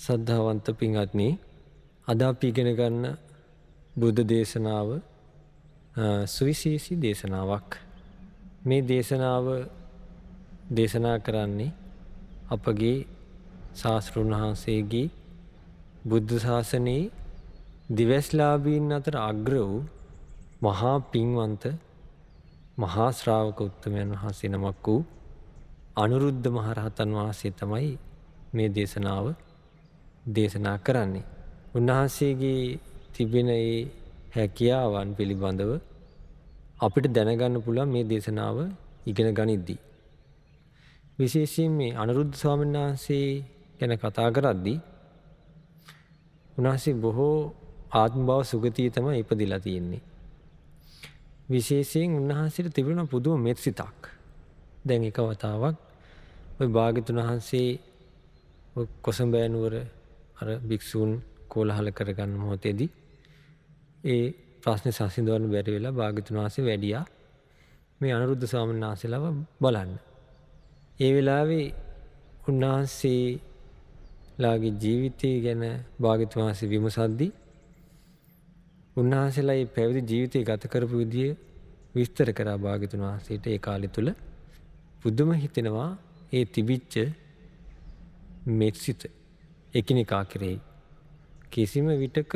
සද්ධාවන්ත පින්වත්නි, අද අපි ඉගෙන ගන්න බුද්ධ දේශනාව සුවිශේෂී දේශනාවක්. මේ දේශනාව දේශනා කරන්නේ අපගේ ශාස්ත්‍රඥ වහන්සේගේ බුද්ධ ශාසනයේ දිවස්ලාභීන් අතර අග්‍ර වූ මහා පින්වන්ත මහා ශ්‍රාවක උත්තමයන් වහන්සේ නමක් වූ අනුරුද්ධ මහරහතන් වහන්සේ තමයි මේ දේශනාව දේශනා කරන්නේ. උන්වහන්සේගේ තිබෙන ඒ හැකියාවන් පිළිබඳව අපිට දැනගන්න පුළුවන් මේ දේශනාව ඉගෙන ගනිද්දී. විශේෂයෙන් මේ අනුරුද්ධ ස්වාමීන් වහන්සේ ගැන කතා කරද්දී උන්වහන්සේ බොහෝ ආත්ම භව සුගතිය තමයි ඉපදිලා තියෙන්නේ. විශේෂයෙන් උන්වහන්සේට තිබුණ පුදුම මෙත්සිතක්. දැන් එක වතාවක් ওই භාග්‍යතුන් වහන්සේ කොසඹෑ නුවර අර භික්ෂූන් කෝලහල කරගන්න මොහොතේදී ඒ ප්‍රශ්නේ සාසිඳවන්න බැරි වෙලා භාග්‍යතුන් වහන්සේ වැඩියා මේ අනුරුද්ධ ස්වාමීන් වහන්සේලාව බලන්න. ඒ වෙලාවේ උන්වහන්සේලාගේ ජීවිතය ගැන භාග්‍යතුන් වහන්සේ විමසද්දී උන්වහන්සේලා මේ පැවිදි ජීවිතය ගත කරපු විදිය විස්තර කරා භාග්‍යතුන් වහන්සේට. ඒ කාලය තුල පුදුම හිතෙනවා ඒ තිබිච්ච මෙත්සිත එකිනෙකා කෙරෙහි කිසිම විටක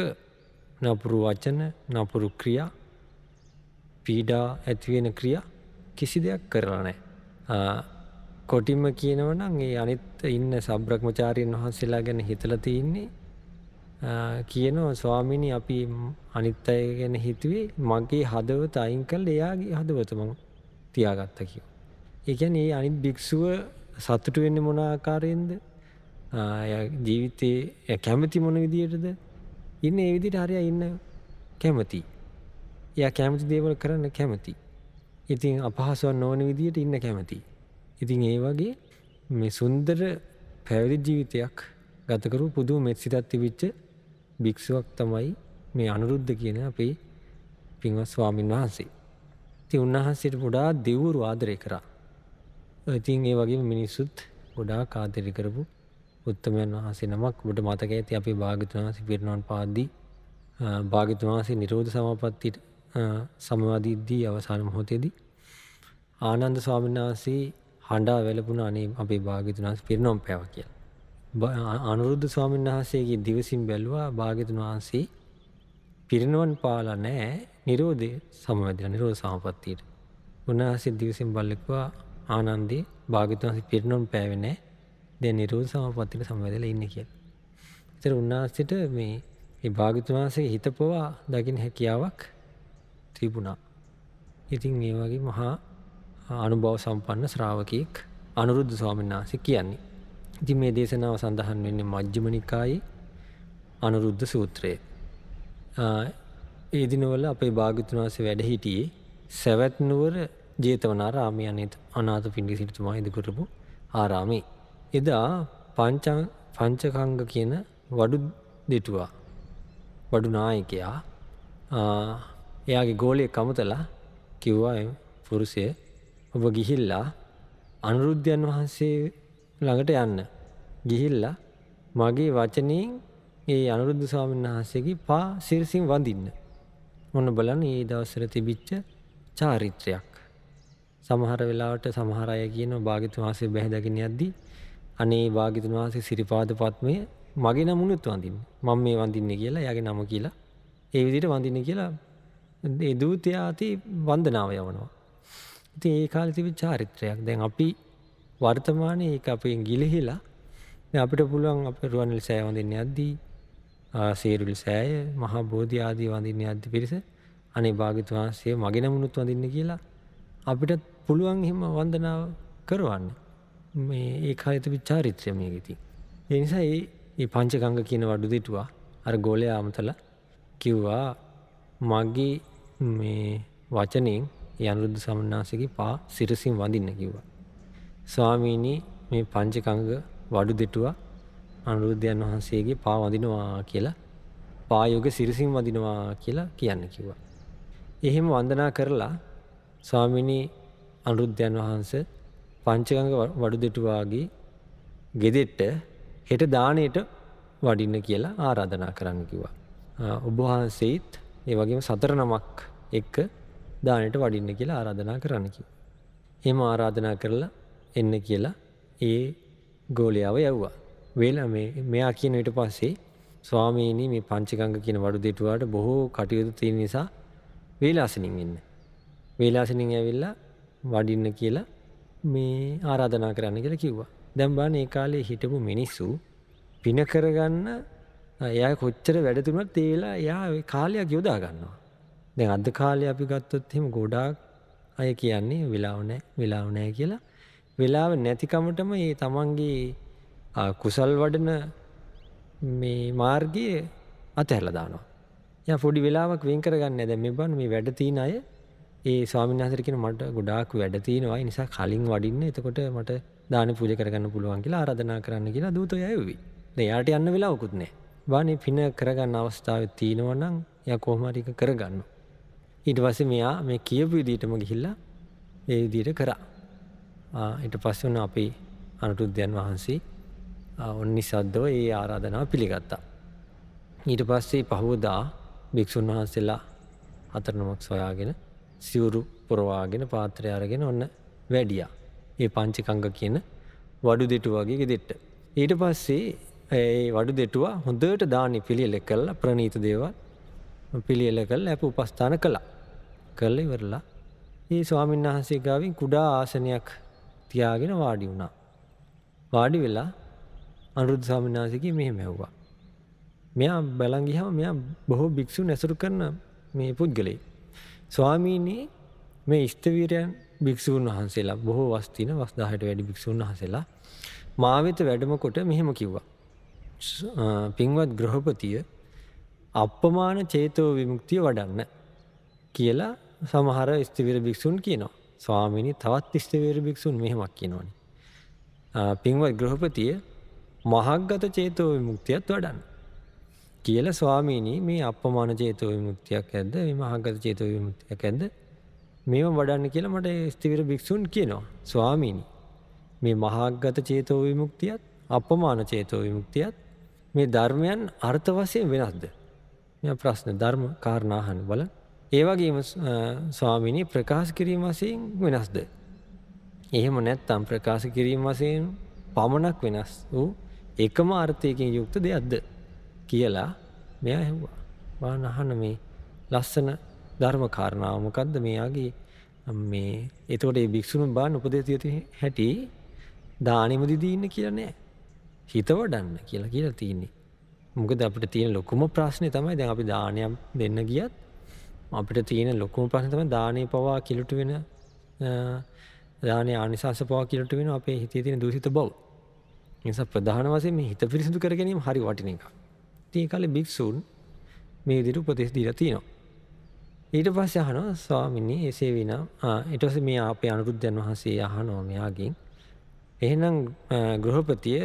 නපුරු වචන, නපුරු ක්‍රියා, පීඩා ඇති වෙන ක්‍රියා කිසි දෙයක් කරලා නැහැ. කොටින්ම කියනවා නම් ඒ අනිත් ඉන්න සබ්‍රහ්මචාරීන් වහන්සේලා ගැන හිතලා තින්නේ කියනවා ස්වාමීනි අපි අනිත් අය ගැන හිතුවේ මගේ හදවත අයින් කරලා එයාගේ හදවත මම තියාගත්තා කියලා. ඒ කියන්නේ මේ අනිත් භික්ෂුව සතුටු වෙන්නේ මොන ආකාරයෙන්ද? ජීවිතේ කැමති මොන විදියටද? ඉන්නේ ඒ විදිහට හරියට ඉන්න කැමති. එයා කැමති දේවල් කරන්න කැමති. ඉතින් අපහසුවක් නොවන විදියට ඉන්න කැමති. ඉතින් ඒ වගේ මේ සුන්දර පැවිදි ජීවිතයක් ගත කරපු පුදුම මෙත්සිතක් තිබිච්ච භික්ෂුවක් තමයි මේ අනුරුද්ධ කියන අපේ පින්වත් ස්වාමීන් වහන්සේ. ඉතින් උන්වහන්සේට ගොඩාක් දෙවිවරු ආදරය කරා. ඉතින් ඒ වගේම මිනිස්සුත් ගොඩාක් ආදරය කරපු උත්තමයන් වහන්සේ නමක්. ඔබට මතක ඇති අපේ භාග්‍යතුන් වහන්සේ පිරිනමන පාද්දී භාග්‍යතුන් වහන්සේ නිරෝධ සමාපත්තියට සමවදීදී අවසාන මොහොතේදී ආනන්ද ස්වාමීන් වහන්සේ හඬා වැළපුණා අනේ අපේ භාග්‍යතුන් වහන්සේ පිරිනමන පෑවා කියලා. අනුරුද්ධ ස්වාමීන් වහන්සේගේ දිවසින් බැලුවා භාග්‍යතුන් වහන්සේ පිරිනමන පාලා නැහැ, නිරෝධේ සමවැදිලා නිරෝධ සමාපත්තියට. උන්වහන්සේ දිවසින් බලලා ආනන්දේ භාග්‍යතුන් වහන්සේ පිරිනමන පෑවේ නැහැ, දැන් නිරෝධ සමාපත්තියට සමවැදලා ඉන්නේ කියලා. ඒතර උන්වහන්සේට මේ භාග්‍යතුන් වහන්සේගේ හිතපොවා දකින්න හැකියාවක් තිබුණා. ඉතින් මේ වගේ මහා අනුභව සම්පන්න ශ්‍රාවකෙක් අනුරුද්ධ ස්වාමීන් වහන්සේ කියන්නේ. ඉතින් මේ දේශනාව සඳහන් වෙන්නේ මජ්ක්‍ධිම නිකායේ අනුරුද්ධ සූත්‍රයේ. ඒ දිනවල අපේ භාග්‍යතුන් වහන්සේ වැඩ සිටියේ සවැත් නුවර ජේතවනාරාමයේ අනාථපිණ්ඩික සිටුතුමා ඉදි කරපු ආරාමේ. එදා පංචකංග කියන වඩු දෙටුවා වඩු නායකයා එයාගේ ගෝලයේ කමතලා කිව්වා පුරුෂය ඔබ ගිහිල්ලා අනුරුද්ධයන් වහන්සේ ළඟට යන්න. ගිහිල්ලා මගේ වචනයෙන් ඒ අනුරුද්ධ ස්වාමීන් වහන්සේගේ පා සිරසින් වඳින්න. මොන බලන්න මේ දවස්වල තිබිච්ච චාරිත්‍රයක්. සමහර වෙලාවට සමහර අය කියනවා භාග්‍යතුන් වහන්සේ බැහැ දකින්න යද්දී අනේ භාග්‍යතුන් වහන්සේ සිරිපාද පත්මය මගේ නමුනුත් වඳින්න. මම මේ වඳින්නේ කියලා එයාගේ නම කියලා ඒ විදිහට වඳින්න කියලා ඒ දූතයා අති වන්දනාව යවනවා. ඉතින් ඒ කාලේ තිබිච්ච චාරිත්‍රයක්. දැන් අපි වර්තමානයේ ඒක අපෙන් ගිලිහිලා දැන් අපිට පුළුවන් අපේ රුවන්වැලි සෑය වඳින්න යද්දී සේරුවැලි සෑය මහා බෝධි ආදී වඳින්න යද්දී පිරිස අනේ භාග්‍යතුන් වහන්සේ මගේ නමුනුත් වඳින්න කියලා අපිට පුළුවන් එහෙම වන්දනාව කරවන්න. මේ ඒ කාලේ තිබිච්ච චාරිත්‍රය මේක ඉතින්. ඒ නිසා මේ පංචගංග කියන වඩු දෙටුවා අර ගෝලයා අමතලා කිව්වා මගේ මේ වචනෙන් ඒ අනුරුද්ධ ස්වාමීන් වහන්සේගේ පා සිරසින් වඳින්න කිව්වා. ස්වාමීනි මේ පංචකංග වඩු දෙටුවා අනුරුද්ධයන් වහන්සේගේ පා වඳිනවා කියලා පායෝග සිරසින් වඳිනවා කියලා කියන්න කිව්වා. එහෙම වන්දනා කරලා ස්වාමීනි අනුරුද්ධයන් වහන්සේ පංචගංග වඩු දෙටුවාගේ ගෙදෙට්ට හෙට දාණයට වඩින්න කියලා ආරාධනා කරන්න කිව්වා. ඔබ වහන්සේත් ඒ වගේම 4 නමක් එක්ක දානෙට වඩින්න කියලා ආරාධනා කරන්න කිව්වා. එහෙම ආරාධනා කරලා එන්න කියලා ඒ ගෝලයාව යවුවා. මෙයා කියන ඊට පස්සේ ස්වාමීනි මේ පංචගංග කියන වඩු දෙටුවාට බොහෝ කටයුතු තියෙන නිසා වේලාසනින් එන්න. වේලාසනින් ඇවිල්ලා වඩින්න කියලා මේ ආරාධනා කරන්න කියලා කිව්වා. දැන් බලන්න ඒ කාලේ හිටපු මිනිස්සු පින කරගන්න එයා කොච්චර වැඩ තුනක් ඒ වෙලාව එයා කාලයක් යොදා ගන්නවා. දැන් අද කාලේ අපි ගත්තොත් එහෙම ගොඩාක් අය කියන්නේ වෙලාව නැහැ කියලා. වෙලාව නැතිකමටම මේ තමන්ගේ කුසල් වඩන මේ මාර්ගයේ අතහැරලා දානවා. එයා පොඩි වෙලාවක් වෙන් කරගන්නේ නැහැ. දැන් මේ බලන්න මේ වැඩ තියෙන අය ඒ ස්වාමීන් වහන්සේට කියන මට ගොඩාක් වැඩ තියෙනවා. ඒ නිසා කලින් වඩින්න. එතකොට මට දාන පූජා කරගන්න පුළුවන් කියලා ආරාධනා කරන්න කියලා දූතෝ යවුවේ. දැන් යාට යන්න වෙලාවකුත් නැහැ. වානේ පින කරගන්න අවස්ථාවක් තියෙනවා නම් එයා කොහොම හරි කරගන්නවා. ඊට පස්සේ මෙයා මේ කියපු විදිහටම ගිහිල්ලා ඒ විදිහට කරා. ඊට පස්සේ උන අපේ අනුරුද්ධයන් වහන්සේ ඔන්නිසද්දව ඒ ආරාධනාව පිළිගත්තා. ඊට පස්සේ පහවදා භික්ෂුන් වහන්සේලා 4 නමක් සොයාගෙන සිවුරු පොරවාගෙන පාත්‍රය අරගෙන ඔන්න වැඩියා. ඒ පංචකංග කියන වඩු දෙටුව වගේ ගෙදෙට්ට. ඊට පස්සේ ඒ වඩු දෙටුවා හොඳට දානි පිළියෙල කළා ප්‍රණීත දේවල් පිළියෙල කළා අප උපස්ථාන කළා. කළා ඉවරලා මේ ස්වාමීන් වහන්සේ ගාවින් කුඩා ආසනයක් තියාගෙන වාඩි වුණා. වාඩි වෙලා අනුරුද්ධ ස්වාමීන් වහන්සේගේ මෙහෙම ඇහුවා. මෙයා බලන් ගියාම මෙයා බොහෝ භික්ෂුන් ඇසුරු කරන මේ පුද්ගලෙක්. ස්වාමීනි මේ ඉෂ්ඨවීරයන් භික්ෂුන් වහන්සේලා බොහෝ වස් තින වස් 10ට වැඩි භික්ෂුන් වහන්සේලා මා වෙත වැඩම කොට මෙහෙම කිව්වා. පින්වත් ගෘහපතිය අප්පමාන චේතෝ විමුක්තිය වඩන්න කියලා සමහර ඉෂ්ඨවීර භික්ෂුන් කියනවා. ස්වාමීනි තවත් ඉෂ්ඨවීර භික්ෂුන් මෙහෙමක් කියනවනේ. පින්වත් ගෘහපතිය මහග්ගත චේතෝ විමුක්තියත් වඩන්න කියලා ස්වාමීනි මේ අප්පමාන චේතෝ විමුක්තියක් ඇද්ද මේ මහග්ගත චේතෝ විමුක්තියක් ඇද්ද මේව වඩන්න කියලා මට ඉෂ්ඨවීර භික්ෂුන් කියනවා. ස්වාමීනි මේ මහග්ගත චේතෝ විමුක්තියත් අප්පමාන චේතෝ විමුක්තියත් මේ ධර්මයන් අර්ථ වශයෙන් වෙනස්ද? මේ ප්‍රශ්න ධර්ම කාරණා අහන්න බලන්න. ඒ වගේම ස්වාමීනි ප්‍රකාශ කිරීම වශයෙන් වෙනස්ද? එහෙම නැත්නම් ප්‍රකාශ කිරීම වශයෙන් පමණක් වෙනස් වූ එකම අර්ථයකින් යුක්ත දෙයක්ද කියලා මෙයා ඇහුවා. බාන අහන මේ ලස්සන ධර්ම කාරණාව මොකද්ද මෙයාගේ මේ එතකොට මේ භික්ෂුණුන් බාන උපදේශ දෙති හැටි දානෙම දීදී ඉන්න කියලා නෑ. හිත වඩන්න කියලා තියෙන්නේ. මොකද අපිට තියෙන ලොකුම ප්‍රශ්නේ තමයි දැන් අපි දානයක් දෙන්න ගියත් අපිට තියෙන ලොකුම ප්‍රශ්නේ තමයි දානේ පවා කිලුට වෙන දානේ ආනිසංස පවා කිලුට වෙන අපේ හිතේ තියෙන දූෂිත බව. ඒ නිසා ප්‍රධාන වශයෙන් මේ හිත පිරිසිදු කර ගැනීම හරි වටින එකක්. ඉතින් ඒ කාලේ භික්ෂුන් මේ විදිහට උපදෙස් දීලා තියෙනවා. ඊට පස්සේ අහනවා ස්වාමීනි එසේ විනා ඊට පස්සේ මේ අපේ අනුරුද්ධයන් වහන්සේ අහනවා මෙයාගෙන් එහෙනම් ගෘහපතිය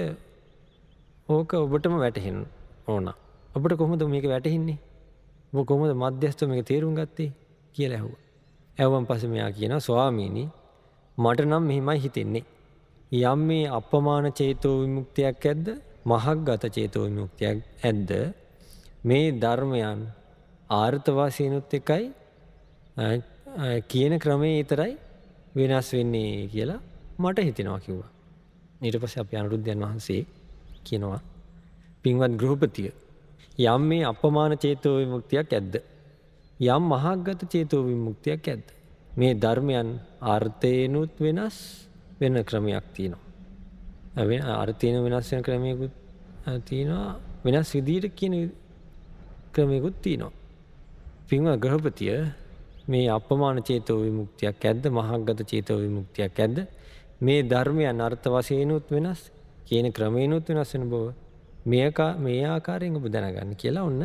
ඕක ඔබටම වැටහෙන්න ඕන. ඔබට කොහොමද මේක වැටහෙන්නේ? ඔබ කොහොමද මධ්‍යස්ථව මේක තේරුම් ගත්තේ කියලා ඇහුවා. ඇහුවන් පස්සේ මෙයා කියනවා ස්වාමීනි මට නම් මෙහිමයි හිතෙන්නේ. යම් මේ අප්පමාන චේතෝ විමුක්තියක් ඇද්ද මහග්ගත චේතෝ විමුක්තියක් ඇද්ද මේ ධර්මයන් ආර්ථ වාසීනුත් එකයි කියන ක්‍රමයේ විතරයි වෙනස් වෙන්නේ කියලා මට හිතෙනවා කිව්වා. ඊට පස්සේ අපි අනුරුද්ධයන් වහන්සේ කියනවා පින්වත් ගෘහපතිය යම් මේ අප්පමාන චේතෝ විමුක්තියක් ඇද්ද යම් මහග්ගත චේතෝ විමුක්තියක් ඇද්ද මේ ධර්මයන් ආර්ථේනුත් වෙනස් වෙන ක්‍රමයක් තියෙනවා. අර්ථේන වෙනස් වෙන ක්‍රමයකුත් තියෙනවා වෙනස් විදිහට කියන ක්‍රමයකුත් තියෙනවා. පින්වත් ගෘහපතිය මේ අප්පමාන චේතෝ විමුක්තියක් ඇද්ද මහග්ගත චේතෝ විමුක්තියක් ඇද්ද මේ ධර්මයන් අර්ථ වශයෙන්ුත් වෙනස් කියන ක්‍රමයෙන්ුත් වෙනස් වෙන බව මේ ආකාරයෙන් ඔබ දැනගන්න කියලා ඔන්න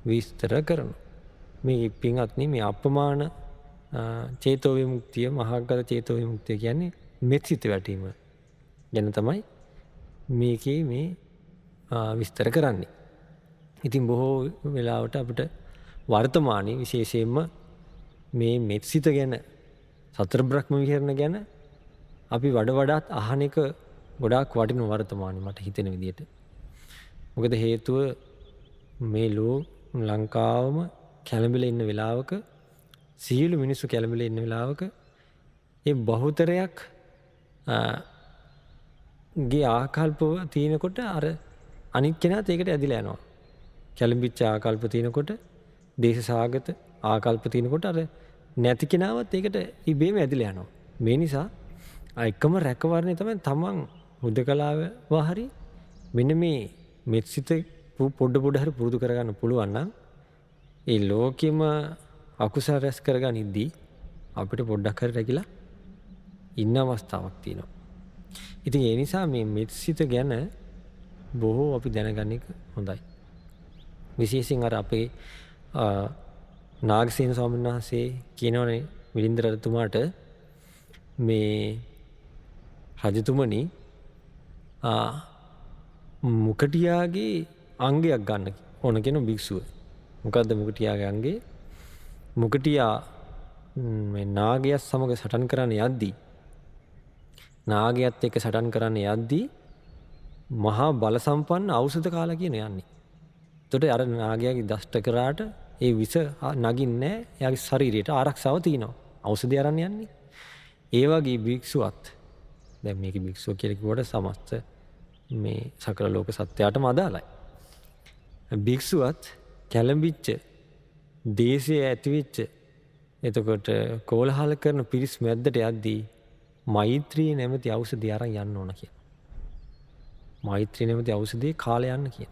විස්තර කරනවා. මේ පින්වත්නි මේ අප්පමාන චේතෝ විමුක්තිය මහග්ගත චේතෝ විමුක්තිය කියන්නේ මෙත්සිත වැටීම ගැන තමයි මේකේ මේ විස්තර කරන්නේ. ඉතින් බොහෝ වෙලාවට අපිට වර්තමානයේ විශේෂයෙන්ම මේ මෙත්සිත ගැන සතර බ්‍රහ්ම විහරණ ගැන අපි වඩාත් අහන එක ගොඩාක් වටින වර්තමානයේ මට හිතෙන විදිහට. මොකද හේතුව මේ ලංකාවම කැළඹිලා ඉන්න වෙලාවක සියලු මිනිස්සු කැළඹිලා ඉන්න වෙලාවක ඒ බහුතරයක් ගේ ආකල්පව තියෙනකොට අර අනිත් කෙනාත් ඒකට ඇදිලා යනවා. කැළඹිච්ච ආකල්ප තියෙනකොට දේශසාගත ආකල්ප තියෙනකොට අර නැති කෙනාවත් ඒකට ඉබේම ඇදිලා යනවා. මේ නිසා එකම රැකවරණය තමයි තමන් හුදකලාව හරි මෙන්න මේ මෙත්සිත පොඩ හරි පුරුදු කරගන්න පුළුවන් නම් ඒ ලෝකෙම අකුසල රැස් කරගන්න ඉද්දී අපිට පොඩ්ඩක් හරි රැකිලා ඉන්න අවස්ථාවක් තියෙනවා. ඉතින් ඒ නිසා මේ මෙත්සිත ගැන බොහෝ අපි දැනගන්න එක හොඳයි. විශේෂයෙන් අර අපේ නාගසේන ස්වාමීන් වහන්සේ කියනවනේ මිලින්ද රජතුමාට මේ රජතුමනි මුකටියාගේ අංගයක් ගන්න ඕන කියන භික්ෂුව. මොකද්ද මුකටියාගේ අංගේ? මුකටියා මේ නාගයත් සමග සටන් කරන්න යද්දී නාගයත් එක්ක සටන් කරන්න යද්දී මහා බල සම්පන්න ඖෂධ කාලා කියන යන්නේ. එතකොට අර නාගයාගේ දෂ්ට කරාට ඒ විස නගින්නේ නැහැ. එයාගේ ශරීරයට ආරක්ෂාව තියෙනවා. ඖෂධය අරන් යන්නේ. ඒ වගේ භික්ෂුවත් දැන් මේක භික්ෂුව කියලා කිව්වට සමස්ත මේ සකල ලෝක සත්‍යයටම අදාළයි. භික්ෂුවත් කැළඹිච්ච දේශයේ ඇතිවෙච්ච එතකොට කෝලහල කරන පිරිස් මැද්දට යද්දී මෛත්‍රී නැමැති ඖෂධය අරන් යන්න ඕන කියන. මෛත්‍රී නැමැති ඖෂධයේ කාලය යන්න කියන.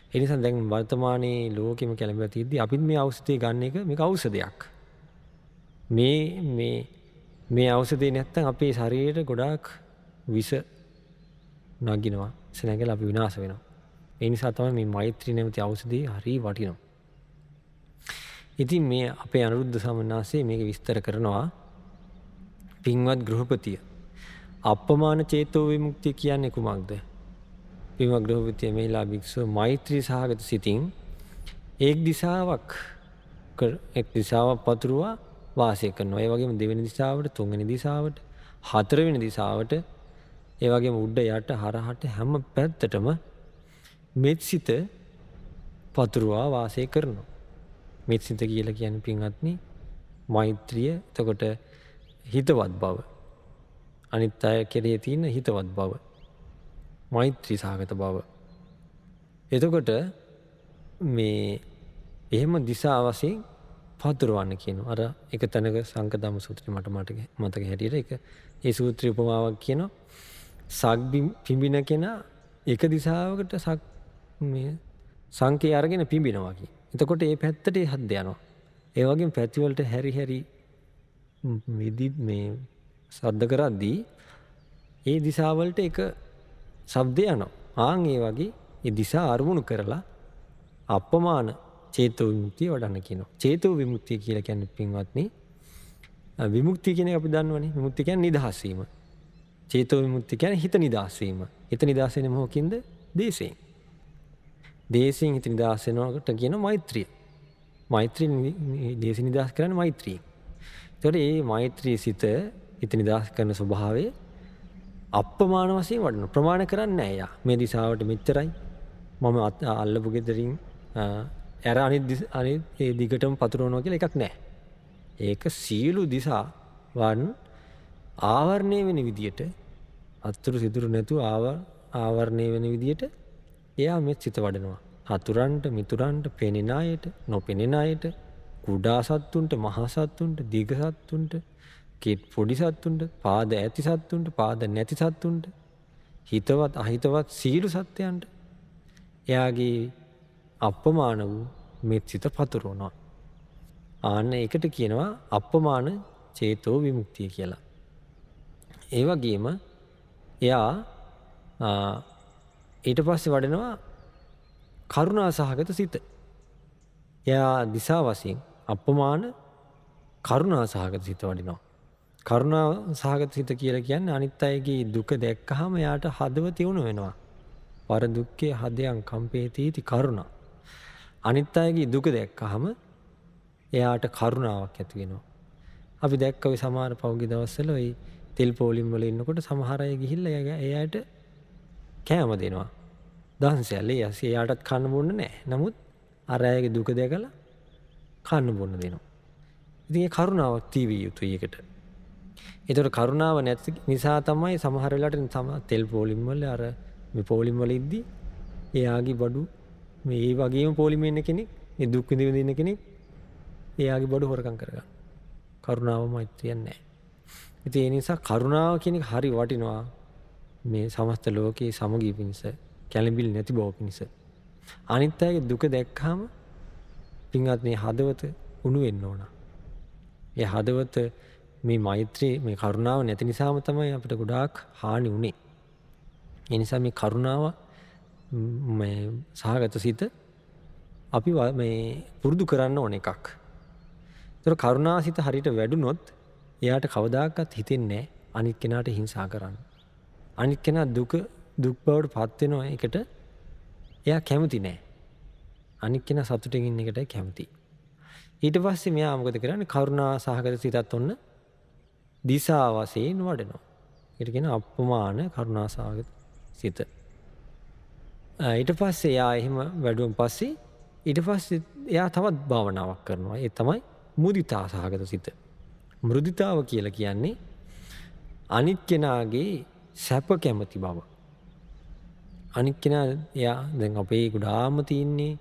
ඒ නිසා දැන් වර්තමානයේ ලෝකෙම කැළඹලා තියෙද්දී අපිත් මේ ඖෂධය ගන්න එක මේක ඖෂධයක්. මේ ඖෂධය නැත්තම් අපේ ශරීරයට ගොඩාක් විස නගිනවා. සෙනඟල අපි විනාශ වෙනවා. ඒ නිසා තමයි මේ මෛත්‍රී නැමැති ඖෂධය හරි වටිනවා. ඉතින් මේ අපේ අනුරුද්ධ සමන්නාසේ මේක විස්තර කරනවා. පින්වත් ගෘහපතිය අප්පමාන චේතෝ විමුක්තිය කියන්නේ කුමක්ද? පින්වත් ගෘහපතිය මේලා භික්ෂුව මෛත්‍රී සහගත සිතින් එක් දිශාවක් පතුරුවා වාසය කරනවා. ඒ වගේම දෙවෙනි දිශාවට, තුන්වෙනි දිශාවට, හතරවෙනි දිශාවට, ඒ වගේම උඩ යට හරහට හැම පැත්තටම මෙත්සිත පතුරුවා වාසය කරනවා. මෙත්සිත කියලා කියන්නේ පින්වත්නි මෛත්‍රිය. එතකොට හිතවත් බව. අනිත් අය කෙරේ තියෙන හිතවත් බව. මෛත්‍රී සහගත බව. එතකොට මේ එහෙම දිශා වශයෙන් පතුරවන්න කියනවා. අර එක තැනක සංකදම්ම සූත්‍රය මට මතක හැටියට ඒක ඒ සූත්‍රයේ උපමාවක් කියනවා. සක් පිඹින කෙනා එක දිශාවකට මේ සංකේ අරගෙන පිඹිනවා කියන. එතකොට ඒ පැත්තට හද්ද යනවා. ඒ වගේම පැති වලට හැරි මේ ශබ්ද කරද්දී ඒ දිශාවලට එක ශබ්ද යනවා. ආන් ඒ වගේ ඒ දිශා අරමුණු කරලා අප්පමාන චේතෝ විමුක්තිය වඩන්න කියනවා. චේතෝ විමුක්තිය කියලා කියන්නේ පින්වත්නි විමුක්තිය කියන එක අපි දන්නවනේ. විමුක්තිය කියන්නේ නිදහස් වීම. චේතෝ විමුක්තිය කියන්නේ හිත නිදහස් වීම. හිත නිදහස් වෙන්නේ මොකකින්ද? දේශයෙන්. දේශයෙන් හිත නිදහස් වෙනකොට කියන මෛත්‍රිය. මෛත්‍රිය දේශ නිදහස් කරන්නේ මෛත්‍රිය. ඒතකොට මේ මෛත්‍රී සිත හිත නිදහස් කරන ස්වභාවය අප්පමාන වශයෙන් වඩන ප්‍රමාණ කරන්නේ නැහැ යා. මේ දිශාවට මෙච්චරයි. මම අල්ලපු ගෙදරින් අනිත් ඒ දිගටම පතුරවනවා කියලා එකක් නැහැ. ඒක සීළු දිශා වන් ආවරණය වෙන විදියට අතුරු සිදුරු නැතුව ආවරණය වෙන විදියට එයා මේ සිත වඩනවා. හතුරන්ට, මිතුරන්ට, පෙනෙන අයට, නොපෙනෙන අයට, කුඩා සත්තුන්ට, මහා සත්තුන්ට, දීඝ සත්තුන්ට, පොඩි සත්තුන්ට, පාද ඇති සත්තුන්ට, පාද නැති සත්තුන්ට, හිතවත් අහිතවත් සීළු සත්‍යයන්ට එයාගේ අප්පමාන වූ මෙත්සිත පතුරවනවා. ආන්න ඒකට කියනවා අප්පමාන චේතෝ විමුක්තිය කියලා. ඒ වගේම එයා ඊට පස්සේ වඩනවා කරුණා සහගත සිත. එයා දිශා වශයෙන් අප්පමාන කරුණා සහගත සිත වඩිනවා. කරුණා සහගත සිත කියලා කියන්නේ අනිත් අයගේ දුක දැක්කහම එයාට හදවත යොමු වෙනවා. පර දුක්ඛේ හදයන් කම්පේතිති කරුණා. අනිත් අයගේ දුක දැක්කහම එයාට කරුණාවක් ඇති වෙනවා. අපි දැක්ක ඔය සමහර පෞද්ගලික දවස්වල ඔය තෙල් පෝලිම් වල ඉන්නකොට සමහර අය ගිහිල්ලා එයාට කෑම දෙනවා. දහංසයල් එයාටත් කන්න බොන්න නෑ. නමුත් අර අයගේ දුක දැකලා කන්න බොන්න දෙනවා. ඉතින් ඒ කරුණාවක් තිබිය යුතුයි ඒකට. ඒතකොට කරුණාව නැති නිසා තමයි සමහර වෙලාවට තෙල් පොලිම් වල අර මේ පොලිම් වල ඉද්දි එයාගේ බඩු මේ ඒ වගේම පොලිමේ ඉන්න කෙනෙක් මේ දුක් විඳින කෙනෙක් එයාගේ බඩු හොරකම් කරගන්න. කරුණාව මෛත්‍රිය නැහැ. ඉතින් ඒ නිසා කරුණාව කියන එක හරි වටිනවා මේ සමස්ත ලෝකයේ සමගිය පිණිස, කැළඹිලි නැති බව පිණිස. අනිත් අයගේ දුක දැක්කම පින්වත්නි හදවත උණු වෙන්න ඕන. ඒ හදවත මේ මෛත්‍රී මේ කරුණාව නැති නිසාම තමයි අපිට ගොඩාක් හානි වුනේ. ඒ නිසා මේ කරුණාව මේ සහගත සිත අපි මේ පුරුදු කරන්න ඕන එකක්. ඒතර කරුණා සිත හරියට වැඩුණොත් එයාට කවදාකවත් හිතෙන්නේ නැහැ අනිත් කෙනාට හිංසා කරන්න. අනිත් කෙනා දුක් බවට පත් වෙන එකට එයා කැමති නැහැ. අනිත් කෙනා සතුටින් ඉන්න එකට කැමති. ඊට පස්සේ මෙයා මොකද කරන්නේ? කරුණා සහගත සිතත් ඔන්න දිසා වශයෙන් වඩනවා. ඒකට කියන අප්‍රමාණ කරුණා සහගත සිත. ඊට පස්සේ එයා එහෙම වැඩුවන් පස්සේ ඊට පස්සේ එයා තවත් භාවනාවක් කරනවා. ඒ තමයි මුදිතා සහගත සිත. මෘදුතාව කියලා කියන්නේ අනිත් කෙනාගේ සැප කැමති බව. අනිත් කෙනා එයා දැන් අපේ ගොඩාම තියන්නේ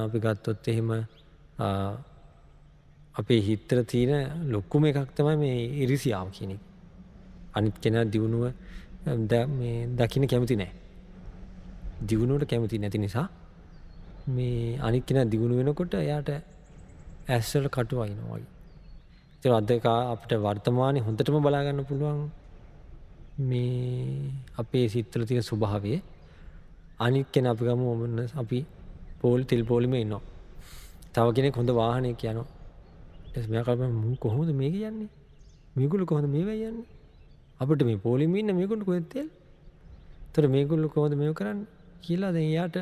අපි ගත්තොත් එහෙම අපේ හිතේ තියෙන ලොකුම එකක් තමයි මේ ඉරිසියාව කියන එක. අනිත් කෙනා දිනුව මේ දකින්න කැමති නැහැ. දිනුවට කැමති නැති නිසා මේ අනිත් කෙනා දිනු වෙනකොට එයාට ඇස්වල කටු වයින්නවා වගේ. ඒක අපිට වර්තමානයේ හොඳටම බලා ගන්න පුළුවන් මේ අපේ සිත්වල තියෙන ස්වභාවය. අනිත් කෙනා අපි ගමු අපි තෙල් පොලිමේ ඉන්නවා. තව කෙනෙක් හොඳ වාහනයක යනවා. ඊට මෙයා කල්පනා කොහොමද මේක යන්නේ? මේගොල්ලෝ කොහොමද මේව යන්නේ? අපිට මේ පොලිමේ ඉන්න මේගොල්ලෝ කොහෙද තෙල්? ඒතර මේගොල්ලෝ කොහොමද මේව කරන්නේ කියලා දැන් එයාට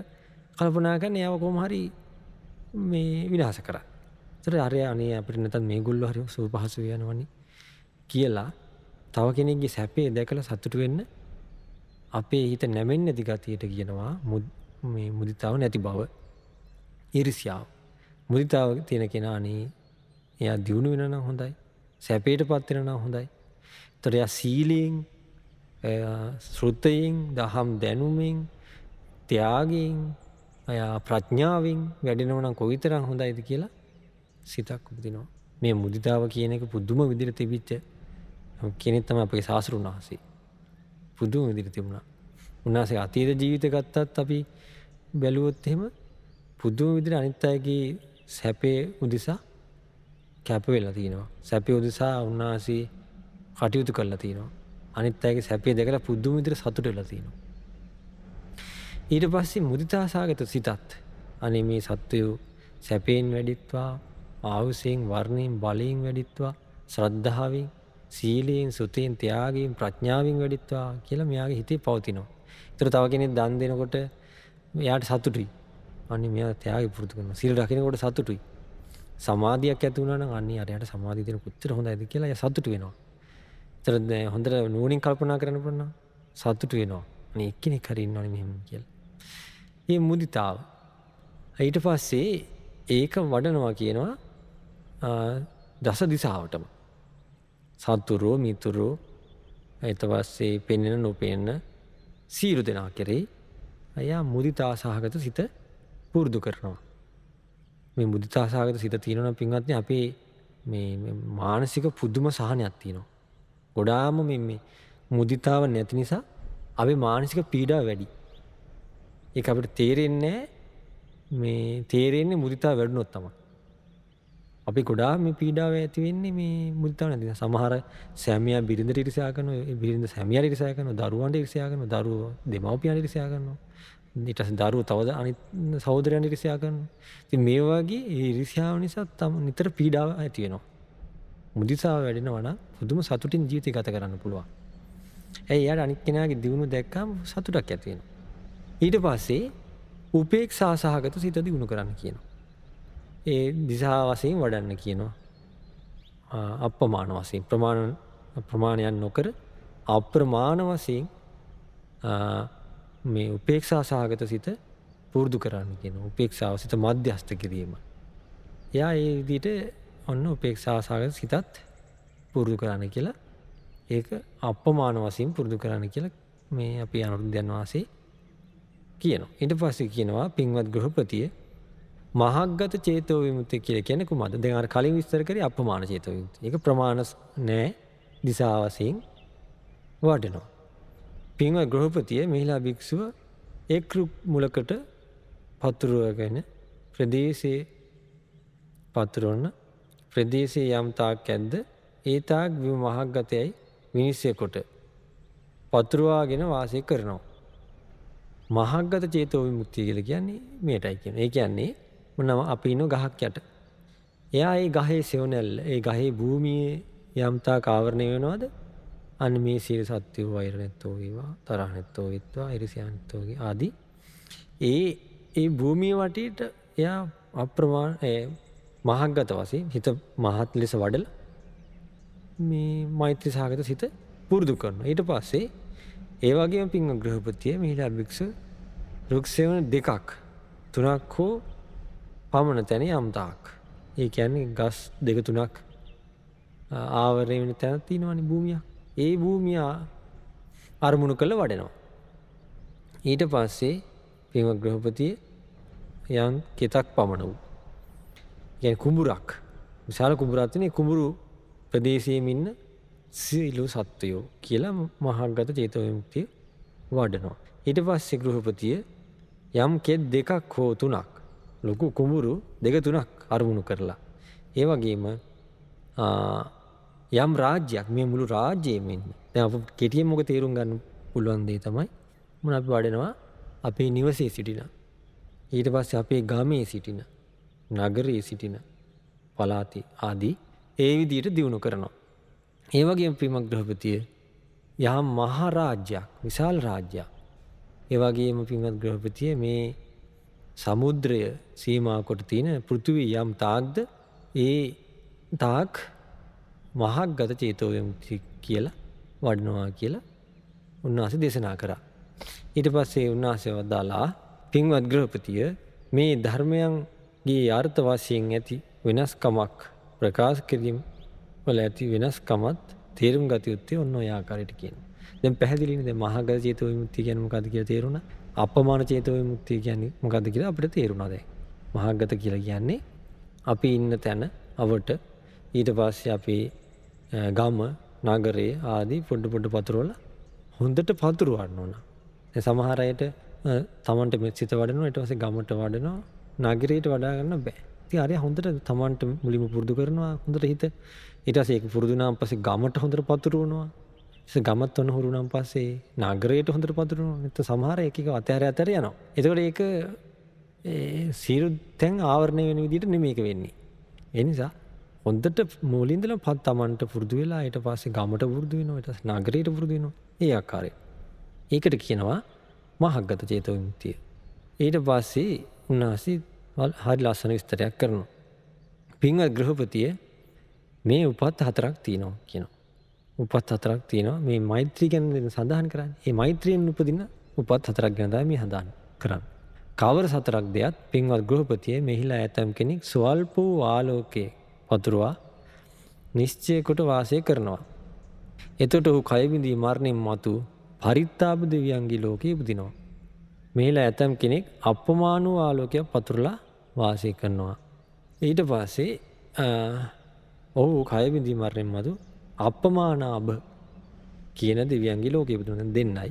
කල්පනා කරන්න එයාව කොහොම හරි මේ විනාශ කරා. ඒතර අනේ අපිට නැත්නම් මේගොල්ලෝ හරි සුවපහසු වෙනවනේ කියලා තව කෙනෙක්ගේ සැපේ දැකලා සතුටු වෙන්න අපේ හිත නැමෙන්නේ නැති ගතියට කියනවා මේ මුදිතාව නැති බව. ඊර්ෂ්‍යාව. මුදිතාව තියෙන කෙනානේ එයා දියුණු වෙනවා නම් හොඳයි. සැපයටපත් වෙනවා නම් හොඳයි. ඒතර එයා සීලයෙන්, ශ්‍රුතයෙන්, දහම් දැනුමින්, ත්‍යාගයෙන්, එයා ප්‍රඥාවෙන් වැඩෙනවා නම් කොයිතරම් හොඳයිද කියලා සිතක් උපදිනවා. මේ මුදිතාව කියන එක පුදුම විදිහට තිබිච්ච කෙනෙක් තමයි අපේ ශාස්ත්‍රුන් වහන්සේ. පුදුම විදිහට තිබුණා. උන්වහන්සේ අතීත ජීවිත ගත්තත් අපි බැලුවොත් එහෙම පුදුම විදිහට අනිත් අයගේ සැපේ උදෙසා කැප වෙලා තිනවා. සැපේ උදෙසා උන්වහන්සේ කටයුතු කරලා තිනවා. අනිත් අයගේ සැපේ දැකලා පුදුම විදිහට සතුට වෙලා තිනවා. ඊට පස්සේ මුදිතා සාගත සිතත් අනේ මේ සත්වය සැපයෙන් වැඩිත්වා, ආයුෂයෙන්, වර්ණයෙන්, බලයෙන් වැඩිත්වා, ශ්‍රද්ධාවෙන්, සීලයෙන්, සුතයෙන්, ත්‍යාගයෙන්, ප්‍රඥාවෙන් වැඩිත්වා කියලා මෙයාගේ හිතේ පවතිනවා. ඒතර තව කෙනෙක් දන් දෙනකොට එයාට සතුටුයි. අනේ මෙයා ත්‍යාගය පුරුදු කරනවා. සීල රකින්නකොට සතුටුයි. සමාධියක් ඇති වුණා නම් අනේ අරයට සමාධිය දෙන කොච්චර හොඳයිද කියලා එයා සතුටු වෙනවා. ඒතර හොඳට නුවණින් කල්පනා කරන්න පුළුවන් සතුටු වෙනවා. අනේ එක්කෙනෙක් හරි ඉන්නවනේ මෙහෙම කියලා. මේ මුදිතාව. ඊට පස්සේ ඒක වඩනවා කියනවා දස දිශාවටම. සතුරෝ මිතුරෝ ඊට පස්සේ පෙනෙන නොපෙනෙන සියලු දෙනා කෙරෙහි අයා මුදිතා සහගත සිත පුරුදු කරනවා. මේ මුදිතා සහගත සිත තියෙනවා නම් පින්වත්නි අපේ මේ මානසික පුදුම සහනයක් තියෙනවා. ගොඩාම මේ මුදිතාව නැති නිසා අපේ මානසික පීඩාව වැඩි. ඒක අපිට තේරෙන්නේ මුදිතාව වැඩුණොත් තමයි. අපි ගොඩාක් මේ පීඩාව ඇති වෙන්නේ මේ මුදිතාව නැති නිසා. සමහර සැමියා බිරිඳට ඊර්ෂ්‍යා කරනවා, බිරිඳ සැමියාට ඊර්ෂ්‍යා කරනවා, දරුවන්ට ඊර්ෂ්‍යා කරනවා, දරුවෝ දෙමව්පියන්ට ඊර්ෂ්‍යා කරනවා. ඊට පස්සේ දරුවෝ තව අනිත් සහෝදරයන්ට ඊර්ෂ්‍යා කරනවා. ඉතින් මේ වගේ ඊර්ෂ්‍යාව නිසා නිතර පීඩාව ඇති වෙනවා. මුදිතාව වැඩෙනවා නම් පුදුම සතුටින් ජීවිතය ගත කරන්න පුළුවන්. එයාට අනිත් කෙනාගේ දියුණුව දැක්කම සතුටක් ඇති වෙනවා. ඊට පස්සේ උපේක්ෂා සහගත සිත දියුණු කරන්න කියනවා. ඒ දිශා වශයෙන් වඩන්න කියනවා. අප්‍රමාණ වශයෙන් ප්‍රමාණයන් නොකර අප්‍රමාණ වශයෙන් මේ උපේක්ෂා සහගත සිත පුරුදු කරන්න කියනවා. උපේක්ෂාව සිත මධ්‍යස්ථ කිරීම. එයා ඒ විදිහට ඔන්න උපේක්ෂා සහගත සිතත් පුරුදු කරන්න කියලා ඒක අප්‍රමාණ වශයෙන් පුරුදු කරන්න කියලා මේ අපි අනුරුද්ධයන් වහන්සේ කියනවා. ඊට පස්සේ කියනවා පින්වත් ගෘහපතිය මහග්ගත චේතෝ විමුක්තිය කියලා කියන්නේ කොහොමද? දැන් අර කලින් විස්තර කරේ අප්‍රමාණ චේතෝ විමුක්තිය. ඒක ප්‍රමාණ නෑ දිසා වශයෙන් වඩනවා. පින්වත් ගෘහපතිය මෙහිලා භික්ෂුව එක් මුලකට පතුරවගෙන ප්‍රදේශයේ පතුරවන ප්‍රදේශයේ යම් තාක් ඇද්ද ඒ තාක් මහග්ගතයයි විනිශ්චය කොට පතුරවාගෙන වාසය කරනවා. මහග්ගත චේතෝ විමුක්තිය කියලා කියන්නේ මේටයි කියන්නේ. ඒ කියන්නේ මොනම අපි ඉන්න ගහක් යට. එයා ඒ ගහේ සෙවණැල්ල, ඒ ගහේ භූමියේ යම් තාක් ආවරණය වෙනවද? අන්න මේ සීල සත්‍ය වෛර නැත්තෝ වේවා, තරහ නැත්තෝ විත්වා, iriසියා නැත්තෝ ආදී ඒ භූමිය වටේට එයා අප්‍රමාණ මහග්ගත වශයෙන් හිත මහත් ලෙස වඩලා මේ මෛත්‍රී සහගත සිත පුරුදු කරනවා. ඊට පස්සේ ඒ වගේම පින්වත් ගෘහපතිය මෙහිලා භික්ෂුව රුක් සෙවණ දෙකක් තුනක් හෝ පමණ තැන යම් තාක්. ඒ කියන්නේ ගස් දෙක තුනක් ආවරණය වෙන තැනක් තියෙනවනේ භූමියක්. ඒ භූමිය අරමුණු කරලා වඩනවා. ඊට පස්සේ පින්වත් ගෘහපතිය යම් කෙතක් පමණ වූ. කියන්නේ කුඹුරක්. විශාල කුඹුරක් තියෙන කුඹුරු ප්‍රදේශයේම ඉන්න සීලෝ සත්වයෝ කියලා මහග්ගත චේතෝ විමුක්තිය වඩනවා. ඊට පස්සේ ගෘහපතිය යම් කෙත් දෙකක් හෝ තුනක් ලොකු කුඹුරු දෙක තුනක් අරමුණු කරලා ඒ වගේම යම් රාජ්‍යයක් මේ මුළු රාජ්‍යයෙම ඉන්න. දැන් අප කෙටියෙන් මොකද තේරුම් ගන්න පුළුවන් දේ තමයි මොන අපි වඩනවා අපේ නිවසේ සිටින. ඊට පස්සේ අපේ ගමේ සිටින, නගරයේ සිටින, පළාතේ ආදී ඒ විදිහට දියුණු කරනවා. ඒ වගේම පින්වත් ගෘහපතිය යම් මහ රාජ්‍යයක්, විශාල රාජ්‍යයක්. ඒ වගේම පින්වත් ගෘහපතිය මේ සමුද්‍රය සීමා කොට තියෙන පෘථිවි යම් තාක්ද ඒ තාක් මහග්ගත චේතෝ විමුක්තිය කියලා වඩනවා කියලා උන්වහන්සේ දේශනා කරා. ඊට පස්සේ උන්වහන්සේ වදාලා පින්වත් ගෘහපතිය මේ ධර්මයන්ගේ අර්ථ වශයෙන් ඇති වෙනස්කමක් ප්‍රකාශ කිරීම වල ඇති වෙනස්කමත් තේරුම් ගත යුත්තේ ඔන්න ඔය ආකාරයට කියනවා. දැන් පැහැදිලිනේ දැන් මහග්ගත චේතෝ විමුක්තිය කියන්නේ මොකද්ද කියලා තේරුණා. අප්‍රමාණ චේතෝ විමුක්තිය කියන්නේ මොකද්ද කියලා අපිට තේරුණා දැන්. මහග්ගත කියලා කියන්නේ අපි ඉන්න තැන අවට ඊට පස්සේ අපි ගම නගරේ ආදී පොඩ පතුරවලා හොඳට පතුරවන්න ඕන. දැන් සමහර අයට තමන්ට මෙසිත වඩනවා ඊට පස්සේ ගමට වඩනවා නගරයට වඩා ගන්න බෑ. ඉතින් අර හොඳට තමන්ට මුලින්ම පුරුදු කරනවා හොඳට හිත. ඊට පස්සේ ඒක පුරුදු වුණාන් පස්සේ ගමට හොඳට පතුරවනවා. ඊට ගමත් ඔන්න හුරු වුණාන් පස්සේ නගරයට හොඳට පතුරවනවා. නැත්නම් සමහර එක අතහැර යනවා. එතකොට ඒක සියලු තැන් ආවරණය වෙන විදිහට නෙමෙයි ඒක වෙන්නේ. ඒ නිසා හොඳට මූලින් ඉඳලා තමන්ට පුරුදු වෙලා ඊට පස්සේ ගමට පුරුදු වෙනවා. ඊට පස්සේ නගරයට පුරුදු වෙනවා. ඒ ආකාරයෙන්. ඒකට කියනවා මහග්ගත චේතෝ විමුක්තිය. ඊට පස්සේ උන්වහන්සේ හරි ලස්සන විස්තරයක් කරනවා. පින්වත් ගෘහපතිය මේ උපත් හතරක් තියෙනවා කියනවා. උපත් හතරක් තියෙනවා. මේ මෛත්‍රී ගැන සඳහන් කරන්නේ. මේ මෛත්‍රියෙන් උපදින උපත් හතරක් ගැන තමයි මේ සඳහන් කරන්නේ. කවර සතරක් දෙයක් පින්වත් ගෘහපතිය මෙහිලා ඇතම් කෙනෙක් ස්වල්ප වූ ආලෝකයේ පතුරවා නිශ්චය කොට වාසය කරනවා. එතකොට ඔහු කය බිඳී මරණින් මතු පරිත්තාප දෙවියන්ගේ ලෝකයේ උපදිනවා. මෙහිලා ඇතම් කෙනෙක් අප්‍රමාණ වූ ආලෝකයක් පතුරලා වාසය කරනවා. ඊට පස්සේ ඔහු කය බිඳී මරණින් මතු අප්‍රමාණාභ කියන දෙවියන්ගේ ලෝකයේ උපදිනවා. දෙන්නයි.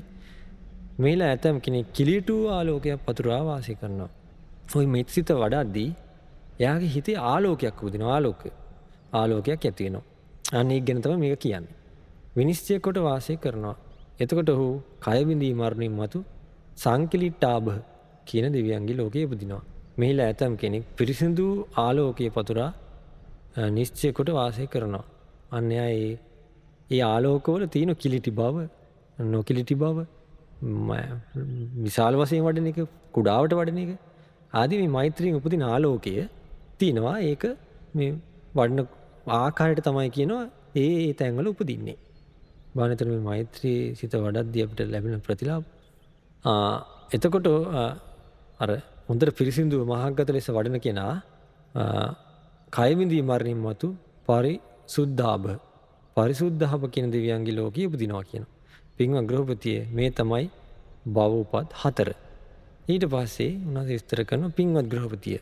මෙහිලා ඇතම් කෙනෙක් කිලිටු ආලෝකයක් පතුරවා වාසය කරනවා. ওই මෙත්සිත වඩද්දී එයාගේ හිතේ ආලෝකයක් උපදිනවා. ආලෝකයක් ඇති වෙනවා. අන්න ඒක ගැන තමයි මේක කියන්නේ. විනිශ්චය කොට වාසය කරනවා. එතකොට ඔහු කය බිඳී මරණින් මතු සංකිලිට්ඨාභ කියන දෙවියන්ගේ ලෝකයේ උපදිනවා. මෙහිලා ඇතම් කෙනෙක් පිරිසිදු ආලෝකයේ පතුරා නිශ්චය කොට වාසය කරනවා. අන්න ඒ ආලෝකවල තියෙන කිලිටි බව, නොකිලිටි බව, විශාල වශයෙන් වඩන එක, කුඩාවට වඩන එක ආදී මේ මෛත්‍රියෙන් උපදින ආලෝකය තියෙනවා. ඒක මේ වඩන ආකාරයට තමයි කියනවා ඒ තැන්වල උපදින්නේ. බානතර මේ මෛත්‍රී සිත වඩද්දී අපිට ලැබෙන ප්‍රතිලාභ එතකොට අර හොඳට පිරිසිදු මහාගත ලෙස වඩන කෙනා කය විඳී මරණින් මතු පරිසුද්ධාභ කියන දෙවියන්ගේ ලෝකයේ උපදිනවා කියනවා. පින්වත් ගෘහපතිය මේ තමයි භව උපත් 4. ඊට පස්සේ උන්වහන්සේ විස්තර කරන පින්වත් ගෘහපතිය.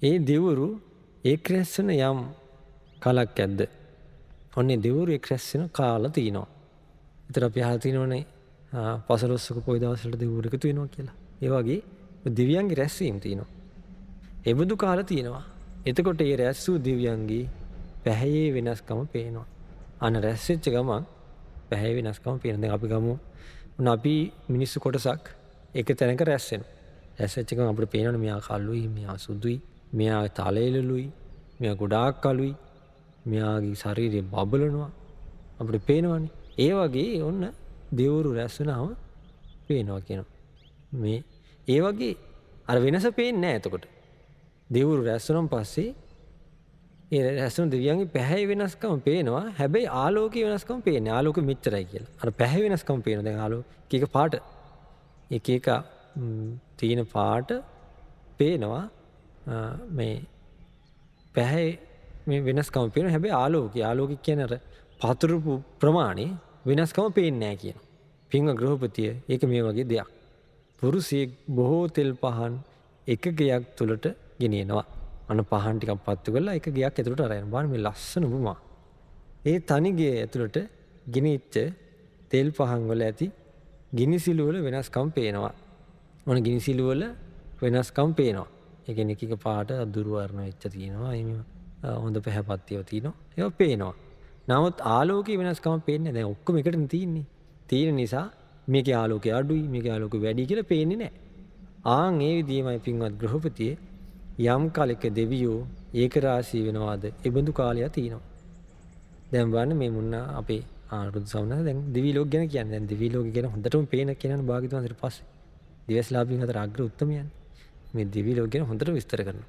ඒ දෙවරු එක් රැස් වෙන යම් කාලක් ඇද්ද? ඔන්නේ දෙවරු එක් රැස් වෙන කාල තියෙනවා. ඒතර අපි අහලා තියෙනවනේ පසළොස්වක පොය දවස්වල දෙවරු එකතු වෙනවා කියලා. ඒ වගේ දිව්‍යයන්ගේ රැස්වීම තියෙනවා. එබඳු කාල තියෙනවා. එතකොට ඒ රැස් වූ දිව්‍යයන්ගේ පැහැයේ වෙනස්කම පේනවා. අන රැස් වෙච්ච ගමන් පැහැයේ වෙනස්කම පේනවා. දැන් අපි ගමු අපි මිනිස්සු කොටසක් එක තැනක රැස් වෙනවා. රැස් වෙච්ච ගමන් අපිට පේනවනේ මෙයා කළුයි, මෙයා සුදුයි, මෙයා තලෙලලුයි, මෙයා ගොඩාක් කළුයි, මෙයාගේ ශරීරය බබලනවා. අපිට පේනවනේ. ඒ වගේ ඔන්න දෙවරු රැස් වෙනවම පේනවා කියනවා. මේ ඒ වගේ අර වෙනස පේන්නේ නැහැ එතකොට. දෙවරු රැස් වුණාන් පස්සේ ඒ රැස් වුණ දෙවියන්ගේ පැහැය වෙනස්කම පේනවා. හැබැයි ආලෝකයේ වෙනස්කම පේන්නේ. ආලෝකෙ මෙච්චරයි කියලා. අර පැහැ වෙනස්කම පේනවා. දැන් ආලෝක එක පාට එක තියෙන පාට පේනවා. මේ පැහැ මේ වෙනස්කම පේනවා. හැබැයි ආලෝකය කියන්නේ අර පතුරුපු ප්‍රමාණය වෙනස්කම පේන්නේ නැහැ කියනවා. පින්වත් ගෘහපතිය ඒක මේ වගේ දෙයක්. පුරුෂයෙක් බොහෝ තෙල් පහන් එක ගෙයක් තුලට ගෙනියනවා. අන පහන් ටිකක් පත්තු කරලා එක ගෙයක් ඇතුලට අරගෙන බලන්න මේ ලස්සන උපමා. ඒ තනි ගේ ඇතුලට ගෙනිච්ච තෙල් පහන් වල ඇති ගිනිසිලු වල වෙනස්කම් පේනවා. මොන ගිනිසිලු වල වෙනස්කම් පේනවා. ඒ කියන්නේ එක පාට අඳුරු වර්ණ වෙච්ච තියෙනවා. එහෙම හොඳ පැහැපත්තියව තියෙනවා. ඒක පේනවා. නමුත් ආලෝකයේ වෙනස්කම් පේන්නේ නැහැ. දැන් ඔක්කොම එකටනේ තියෙන්නේ. තියෙන නිසා මේකේ ආලෝකය අඩුයි, මේකේ ආලෝකය වැඩි කියලා පේන්නේ නැහැ. ආන් ඒ විදිහමයි පින්වත් ගෘහපතියේ යම් කාලයක දෙවියෝ ඒක රාශී වෙනවාද? ඒ බඳු කාලයක් තියෙනවා. දැන් බලන්න මේ මුන්න අපේ ආරුදු සවුනද දැන් දිවි ලෝක ගැන කියන්නේ. දැන් දිවි ලෝක ගැන හොඳටම පේන කෙනානේ භාග්‍යතුන් ඊට පස්සේ. දිවස්ලාභීන් අතර අග්‍ර උත්තමයන්. මේ දිවි ලෝක ගැන හොඳට විස්තර කරනවා.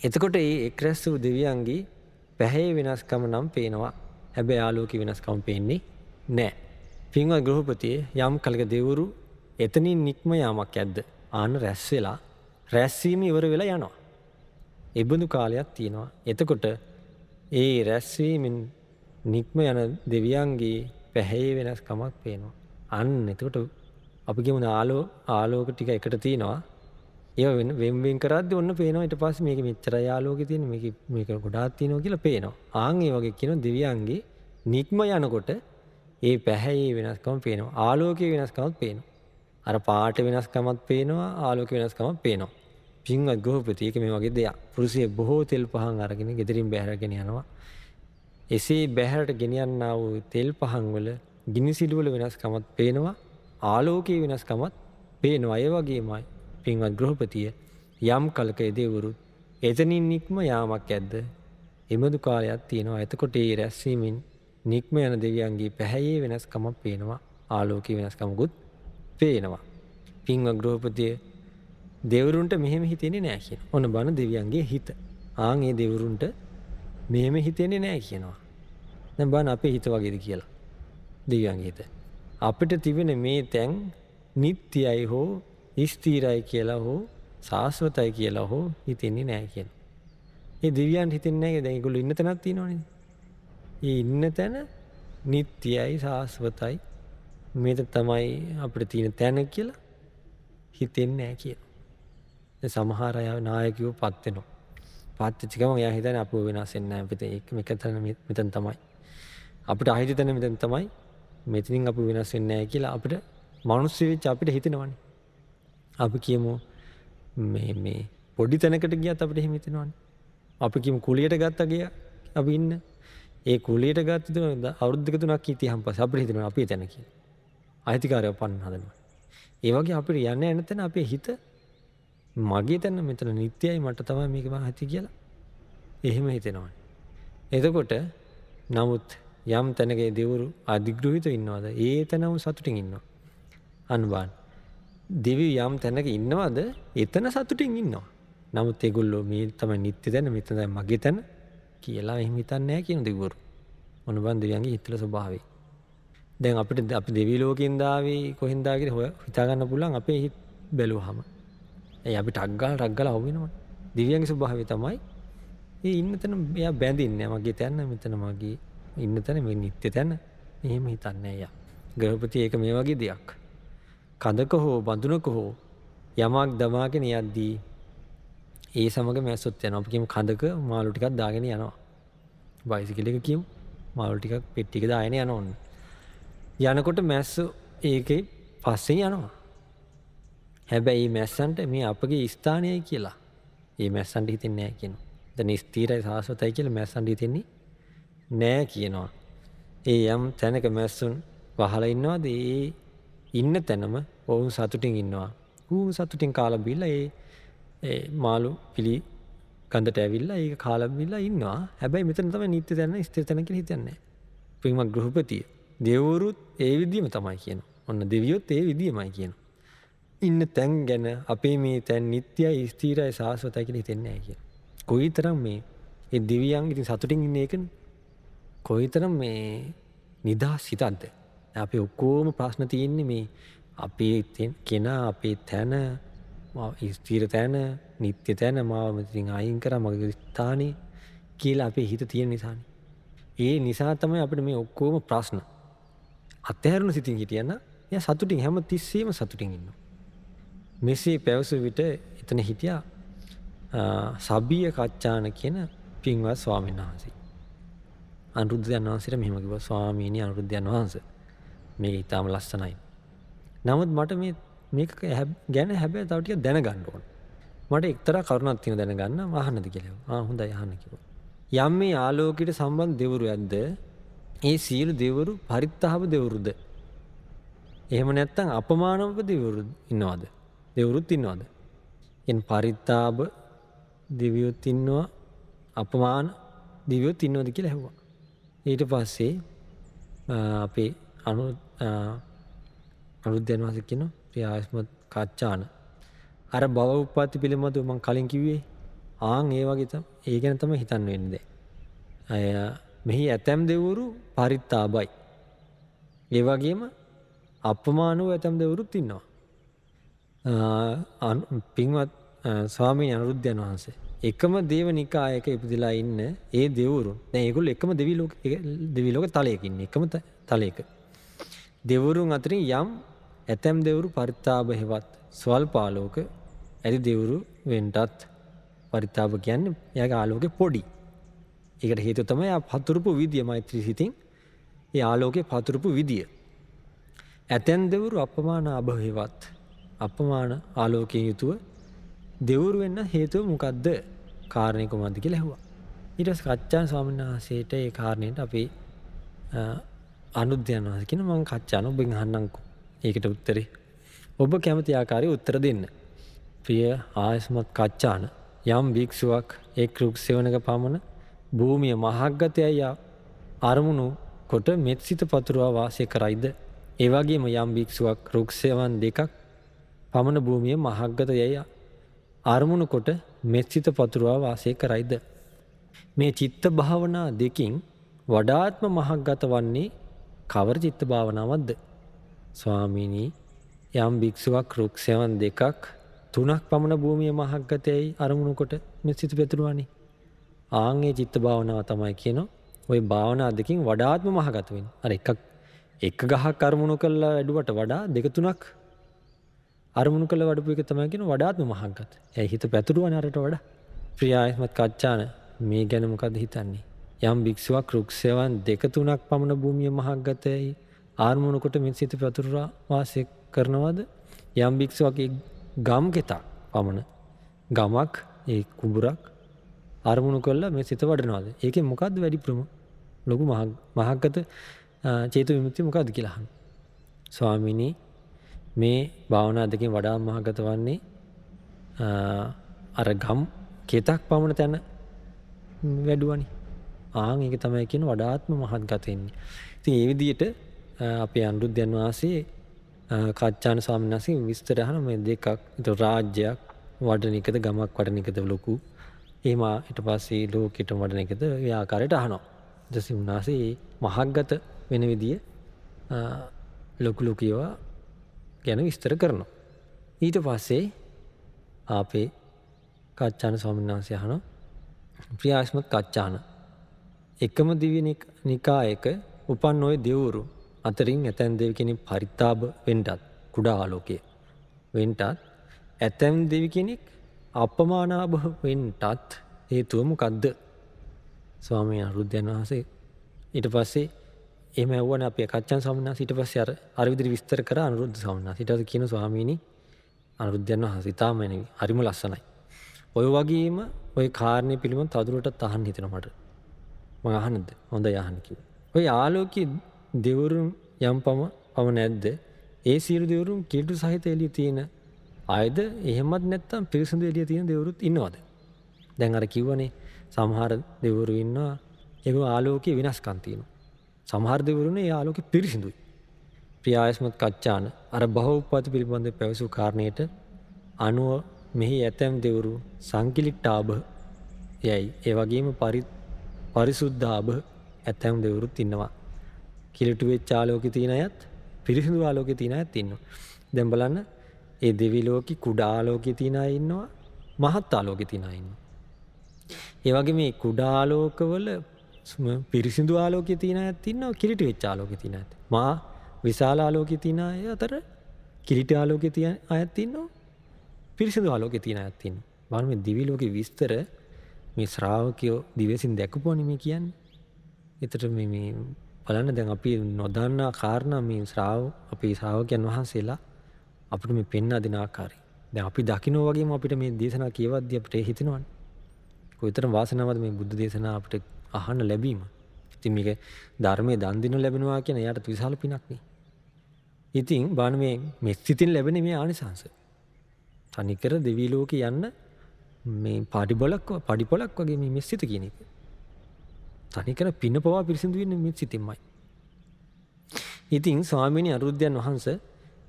එතකොට මේ එක් රැස් වූ දෙවියන්ගේ පැහැයේ වෙනස්කම නම් පේනවා. හැබැයි ආලෝකයේ වෙනස්කම පේන්නේ නැහැ. පින්වත් ගෘහපතියේ යම් කලක දෙවරු එතනින් නික්ම යාමක් ඇද්ද? ආන රැස් වෙලා රැස්වීම ඉවර වෙලා යනවා. ඒබඳු කාලයක් තියෙනවා. එතකොට ඒ රැස්වීමෙන් නික්ම යන දෙවියන්ගේ පැහැයේ වෙනස්කමක් පේනවා. අන්න එතකොට අපි කියමු ආලෝක ටික එකට තියෙනවා. ඒව වෙන් කරද්දී ඔන්න පේනවා ඊට පස්සේ මේක මෙච්චරයි ආලෝකේ තියෙන මේක ගොඩාක් තියෙනවා කියලා පේනවා. ආන් ඒ වගේ කියන දෙවියන්ගේ නික්ම යනකොට ඒ පැහැයේ වෙනස්කම පේනවා. ආලෝකයේ වෙනස්කමත් පේනවා. අර පාට වෙනස්කමත් පේනවා, ආලෝක වෙනස්කමත් පේනවා. පින්වත් ගෘහපති ඒක මේ වගේ දෙයක්. පුරුෂයෙක් බොහෝ තෙල් පහන් අරගෙන ගෙදරින් බැහැරගෙන යනවා. එසේ බැහැරට ගෙනියන්නා වූ තෙල් පහන් වල ගිනිසිලු වල වෙනස්කමත් පේනවා, ආලෝකයේ වෙනස්කමත් පේනවා. ඒ වගේමයි පින්වත් ගෘහපතිය යම් කලක දෙවරු එතනින් නික්ම යාමක් ඇද්ද? එමදු කාලයක් තියෙනවා. එතකොට ඒ රැස්වීමෙන් නික්ම යන දෙවියන්ගේ පැහැයේ වෙනස්කමක් පේනවා, ආලෝකයේ වෙනස්කමකුත් පේනවා. පින්වත් ගෘහපතිය දෙවරුන්ට මෙහෙම හිතෙන්නේ නැහැ කියනවා. ඔන්න බලන්න දෙවියන්ගේ හිත. ආන් ඒ දෙවරුන්ට මෙහෙම හිතෙන්නේ නැහැ කියනවා. දැන් බලන්න අපේ හිත වගේද කියලා. දෙවියන්ගේ හිත. අපිට තිබෙන මේ තැන් නිට්ටයයි හෝ ස්ථිරයි කියලා හෝ සාස්වතයි කියලා හෝ හිතෙන්නේ නැහැ කියනවා. ඒ දෙවියන්ට හිතෙන්නේ නැහැ. දැන් ඒගොල්ලෝ ඉන්න තැනක් තියෙනවනේ. ඒ ඉන්න තැන නිට්ටයයි සාස්වතයි මේක තමයි අපිට තියෙන තැන කියලා හිතෙන්නේ නැහැ කියලා. දැන් සමහර අය නායකයෝ පත් වෙනවා. පත් වෙච්ච ගමන් එයා හිතන්නේ අපව වෙනස් වෙන්නේ නැහැ. අපිට ඒක මෙතන තමයි. අපිට අහිත තැන මෙතන තමයි. මෙතනින් අපි වෙනස් වෙන්නේ නැහැ කියලා අපිට මනුස්ස වෙච්ච අපිට හිතෙනවනේ. අපි කියමු මේ පොඩි තැනකට ගියත් අපිට එහෙම හිතෙනවනේ. අපි කියමු කුලියට ගත්තා ගියා අපි ඉන්න. ඒ කුලියට ගත්ත අවුරුදු දෙක තුනක් හිටියන් පස්සේ අපිට හිතෙනවා අපි එතන කියලා. අයිතිකාරයව පන්න හදනවා. ඒ වගේ අපිට යන්න තැන අපේ හිත මගේ තැන මෙතන නිත්‍යයි මට තමයි මේක ඇති කියලා එහෙම හිතෙනවනේ. එතකොට නමුත් යම් තැනක දෙවරු අධිග්‍රහිතව ඉන්නවද? ඒ තැනම සතුටින් ඉන්නවා. අනුබාන. දෙවියෝ යම් තැනක ඉන්නවද? එතන සතුටින් ඉන්නවා. නමුත් ඒගොල්ලෝ මේ තමයි නිත්‍ය තැන මෙතන තමයි මගේ තැන කියලා එහෙම හිතන්නේ නැහැ කියන දෙවිවරු. මොනබන් දෙවියන්ගේ හිතල ස්වභාවය. දැන් අපිට අපි දෙවි ලෝකෙන් දාවේ කොහෙන්ද කියලා හිතා ගන්න පුළුවන් අපේ හිත බැලුවාම. ඒ අපි ටක් ගාලා අහුවෙනවනේ. දිව්‍යයන්ගේ ස්වභාවය තමයි ඒ ඉන්න තැන එයා බැඳින්නේ. මගේ තැන මෙතන මගේ ඉන්න තැන මේ නිත්‍ය තැන. එහෙම හිතන්නේ එයා. ගෘහපති ඒක මේ වගේ දෙයක්. කඳක හෝ බඳුනක හෝ යමක් දමාගෙන යද්දී ඒ සමග මැස්සොත් යනවා. අපි කියමු කඳක මාළු ටිකක් දාගෙන යනවා. බයිසිකල් එක කියමු. මාළු ටිකක් පෙට්ටි එක දාගෙන යනවා ඕන. යනකොට මැස්සෝ ඒකේ පස්සේ යනවා. හැබැයි මැස්සන්ට මේ අපගේ ස්ථානයයි කියලා ඒ මැස්සන්ට හිතෙන්නේ නැහැ කියනවා. දැන් ස්ථිරයි සාස්වතයි කියලා මැස්සන්ට හිතෙන්නේ නැහැ කියනවා. ඒ යම් තැනක මැස්සුන් වහලා ඉන්නවාද ඒ ඉන්න තැනම ඔවුන් සතුටින් ඉන්නවා. ඌ සතුටින් කාලා බීලා ඒ මාළු පිළි කන්දට ඇවිල්ලා ඒක කාලා බීලා ඉන්නවා. හැබැයි මෙතන තමයි නිත්‍ය තැන ස්ථිර තැන කියලා හිතන්නේ නැහැ. පින්වත් ගෘහපතිය දෙවරුත් ඒ විදිහම තමයි කියනවා. ඔන්න දෙවියොත් ඒ විදිහමයි කියනවා. ඉන්න තැන් ගැන අපේ මේ තැන් නිත්‍යයි ස්ථිරයි සාස්වතයි කියලා හිතෙන්නේ නැහැ කියනවා. කොයිතරම් මේ ඒ දෙවියන් ඉතින් සතුටින් ඉන්නේ ඒකනේ. කොයිතරම් මේ නිදහස් හිතක්ද? අපි ඔක්කොම ප්‍රශ්න තියෙන්නේ මේ අපේ කෙනා අපේ තැන ස්ථිර තැන නිත්‍ය තැන මාව ඉතින් අයින් කරා මගේ ස්ථානේ කියලා අපේ හිත තියෙන නිසානේ. ඒ නිසා තමයි අපිට මේ ඔක්කොම ප්‍රශ්න අත්හැරුණු සිතින් හිටියන එයා සතුටින් හැම තිස්සෙම සතුටින් ඉන්නවා. මෙසේ පැවසු විට එතන හිටියා සබිය කච්චාන කියන පින්වත් ස්වාමීන් වහන්සේ. අනුරුද්ධයන් වහන්සේට මෙහෙම කිව්වා ස්වාමීනි අනුරුද්ධයන් වහන්සේ මේක ඊටාම ලස්සනයි. නමුත් මට මේක ගැන හැබැයි තව ටිකක් දැනගන්න ඕන. මට එක්තරා කරුණක් තියෙන දැනගන්න අහන්නද කියලා. හොඳයි අහන්න කිව්වා. යම් මේ ආලෝකයට සම්බන්ධ දෙවරු ඇද්ද? ඒ සියලු දෙවරු පරිත්තාප දෙවරුද? එහෙම නැත්නම් අපමානව දෙවරු ඉන්නවද? දෙවරුත් ඉන්නවද? එන් පරිත්තාප දෙවියොත් ඉන්නවා අපමාන දෙවියොත් ඉන්නවද කියලා ඇහුවා. ඊට පස්සේ අපේ අනුරුද්ධයන් වහන්සේ කියනවා ප්‍රියාස්මත් කච්චාන අර භව උප්පත්ති පිළිබඳව මම කලින් කිව්වේ ඒ වගේ තමයි ඒ ගැන තමයි හිතන්න වෙන්නේ. මෙහි ඇතැම් දෙවරු පරිත්තාබයි. ඒ වගේම අපමාන වූ ඇතැම් දෙවරුත් ඉන්නවා. පින්වත් ස්වාමීන් අනුරුද්ධයන් වහන්සේ එකම දේව නිකායක ඉපදිලා ඉන්න ඒ දෙවරුන් දැන් ඒගොල්ලෝ එකම දෙවි ලෝක තලයක ඉන්නේ එකම තලයක. දෙවරුන් අතරින් යම් ඇතැම් දෙවරු පරිත්තාබ හෙවත් ස්වල්පාලෝක ඇති දෙවරු වෙන්ටත් පරිත්තාබ කියන්නේ එයාගේ ආලෝකේ පොඩි. ඒකට හේතුව තමයි පතුරුපු විදිය මෛත්‍රී සිතින් ඒ ආලෝකේ පතුරුපු විදිය. ඇතැම් දෙවරු අපමාන අභහෙවත් අපමාන ආලෝකයෙන් යුතුව දෙවරු වෙන්න හේතුව මොකද්ද? කාරණේ කොහොමද කියලා ඇහුවා. ඊට පස්සේ කච්චාන ස්වාමීන් වහන්සේට ඒ කාරණේට අපි අනුරුද්ධයන් වහන්සේ කියන මම කච්චාන ඔබෙන් අහන්නම්කෝ. ඒකට උත්තරේ ඔබ කැමති ආකාරයේ උත්තර දෙන්න. ප්‍රිය ආයස්මත් කච්චාන යම් භික්ෂුවක් එක් රුක් සෙවණක පමණ භූමිය මහග්ගතයයි අරමුණු කොට මෙත්සිත පතුරවා වාසය කරයිද? ඒ වගේම යම් භික්ෂුවක් රුක් සෙවන් දෙකක් පමණ භූමිය මහග්ගතයයි අරමුණු කොට මෙත්සිත පතුරවා වාසය කරයිද? මේ චිත්ත භාවනා දෙකින් වඩාත්ම මහග්ගත වන්නේ කවර චිත්ත භාවනාවක්ද? ස්වාමීනි යම් භික්ෂුවක් රුක් සෙවන් දෙකක් තුනක් පමණ භූමිය මහග්ගතයයි අරමුණු කොට මෙත්සිත පතුරවන්නේ. ආන්ගේ චිත්ත භාවනාව තමයි කියනවා. ওই භාවනා දෙකින් වඩාත්ම මහගත වෙන්නේ. අර එක ගහක් අරමුණු කරලා වැඩුවට වඩා දෙක තුනක් අරමුණු කළ වඩපු එක තමයි කියන වඩාත්ම මහග්ගත. එයි හිත පැතුරුවනේ අරට වඩා. ප්‍රියායස්මත් කච්චාන මේ ගැන මොකද හිතන්නේ? යම් භික්ෂුවක් රුක් සෙවන් දෙක තුනක් පමණ භූමිය මහග්ගතයයි අරමුණු කොට මෙත්සිත පතුරවා වාසය කරනවද? යම් භික්ෂුවක් ගම් ගෙතක් පමණ ගමක් ඒ කුඹුරක් අරමුණු කළා මේ සිත වඩනවාද? ඒකෙන් මොකද්ද වැඩි ලොකු මහග්ගත චේතු විමුක්තිය මොකද්ද කියලා අහනවා. ස්වාමීනි මේ භාවනා දෙකෙන් වඩා මහග්ගත වන්නේ අර ගම් කෙතක් පමණ තැන වැඩුවනි. ඒක තමයි කියන වඩාත්ම මහත්ගත වෙන්නේ. ඉතින් මේ විදිහට අපේ අනුරුද්ධයන් වහන්සේ කච්චාන ස්වාමීන් වහන්සේ විස්තර අහන මේ දෙකක් රාජ්‍යයක් වඩන එකද ගමක් වඩන එකද ලොකු එහෙම ඊට පස්සේ ලෝකෙට වඩන එකද ඒ ආකාරයට අහනවා. ඊට පස්සේ උන්වහන්සේ මහග්ගත වෙන විදිය ලොකු ලොකු ඒවා ගැන විස්තර කරනවා. ඊට පස්සේ අපේ කච්චාන ස්වාමීන් වහන්සේ අහනවා ප්‍රියාස්මත් කච්චාන එකම දිව්‍ය නිකායක උපන් ඔය දෙවරු අතරින් ඇතැම් දෙවි කෙනෙක් පරිත්තාප වෙන්නත් කුඩා ආලෝකයේ වෙන්නත් ඇතැම් දෙවි කෙනෙක් අපමානාභ වෙන්නත් හේතුව මොකද්ද? ස්වාමීන් අනුරුද්ධයන් වහන්සේ ඊට පස්සේ එහෙම ඇහුවනේ අපේ කච්චාන ස්වාමීන් වහන්සේ. ඊට පස්සේ අර විදිහට විස්තර කරා අනුරුද්ධ ස්වාමීන් වහන්සේ. ඊට පස්සේ කියන ස්වාමීනි අනුරුද්ධයන් වහන්සේ තාම නෙවෙයි හරිම ලස්සනයි. ඔය වගේම ඔය කාරණේ පිළිබඳ තවදුරටත් අහන්න හිතෙනවා මට. මම අහන්නද? හොඳයි අහන්න කිව්වා. ඔය ආලෝකයේ දෙවරුන් යම් පම නැද්ද? ඒ සියලු දෙවරුන් කිලුට සහිත එළිය තියෙන ආයද එහෙමත් නැත්නම් පිරිසිදු එළිය තියෙන දෙවරුත් ඉන්නවද? දැන් අර කිව්වනේ සමහර දෙවරු ඉන්නවා ඒගොල්ලෝ ආලෝකයේ විනාශකම් තියෙනවා. සමහර දෙවරුනේ ඒ ආලෝකෙ පිරිසිදුයි. ප්‍රියායස්මත් කච්චාන අර බහූපපති පිළිබඳ පැවසූ කාරණේට අනුව මෙහි ඇතැම් දෙවරු සංකිලිට්ඨාභ යයි ඒ වගේම පරිසුද්ධාභ ඇතැම් දෙවරුත් ඉන්නවා. කිලිටු වෙච්ච ආලෝකේ තියෙන අයත් පිරිසිදු ආලෝකේ තියෙන අයත් ඉන්නවා. දැන් බලන්න ඒ දෙවි ලෝකේ කුඩා ආලෝකේ තියෙන අය ඉන්නවා මහත් ආලෝකේ තියෙන අය ඉන්නවා. ඒ වගේ මේ කුඩා ආලෝකවල පිරිසිදු ආලෝකයේ තියෙන අයත් ඉන්නවා කිලිටි වෙච්ච ආලෝකයේ තියෙන අයත්. මා විශාල ආලෝකයේ තියෙන අය අතර කිලිටි ආලෝකයේ තියෙන අයත් ඉන්නවා පිරිසිදු ආලෝකයේ තියෙන අයත් ඉන්නවා. බලන්න මේ දිවි ලෝකේ විස්තර මේ ශ්‍රාවකයෝ දිවසින් දැකපුවානේ මේ කියන්නේ. ඒතර මේ බලන්න දැන් අපි නොදන්නා කාරණා මේ අපේ ශ්‍රාවකයන් වහන්සේලා අපිට මේ පෙන්වා දෙන ආකාරය. දැන් අපි දකින්න වගේම අපිට මේ දේශනා කියවද්දී අපිට හිතෙනවනේ. කොයිතරම් වාසනාවක්ද මේ බුද්ධ දේශනා අපිට අහන්න ලැබීම. ඉතින් මේක ධර්මයේ දන් දෙනු ලැබෙනවා කියන එයාට විශාල පිනක් නේ. ඉතින් බාන මේ සිතින් ලැබෙන මේ ආනිසංස. තනිකර දෙවි ලෝකේ යන්න මේ පඩිපොලක් වගේ මේ මෙස්සිත කියන එක. තනිකර පින පවා පිරිසිදු වෙන්නේ මේ සිතින්මයි. ඉතින් ස්වාමීනි අනුරුද්ධයන් වහන්සේ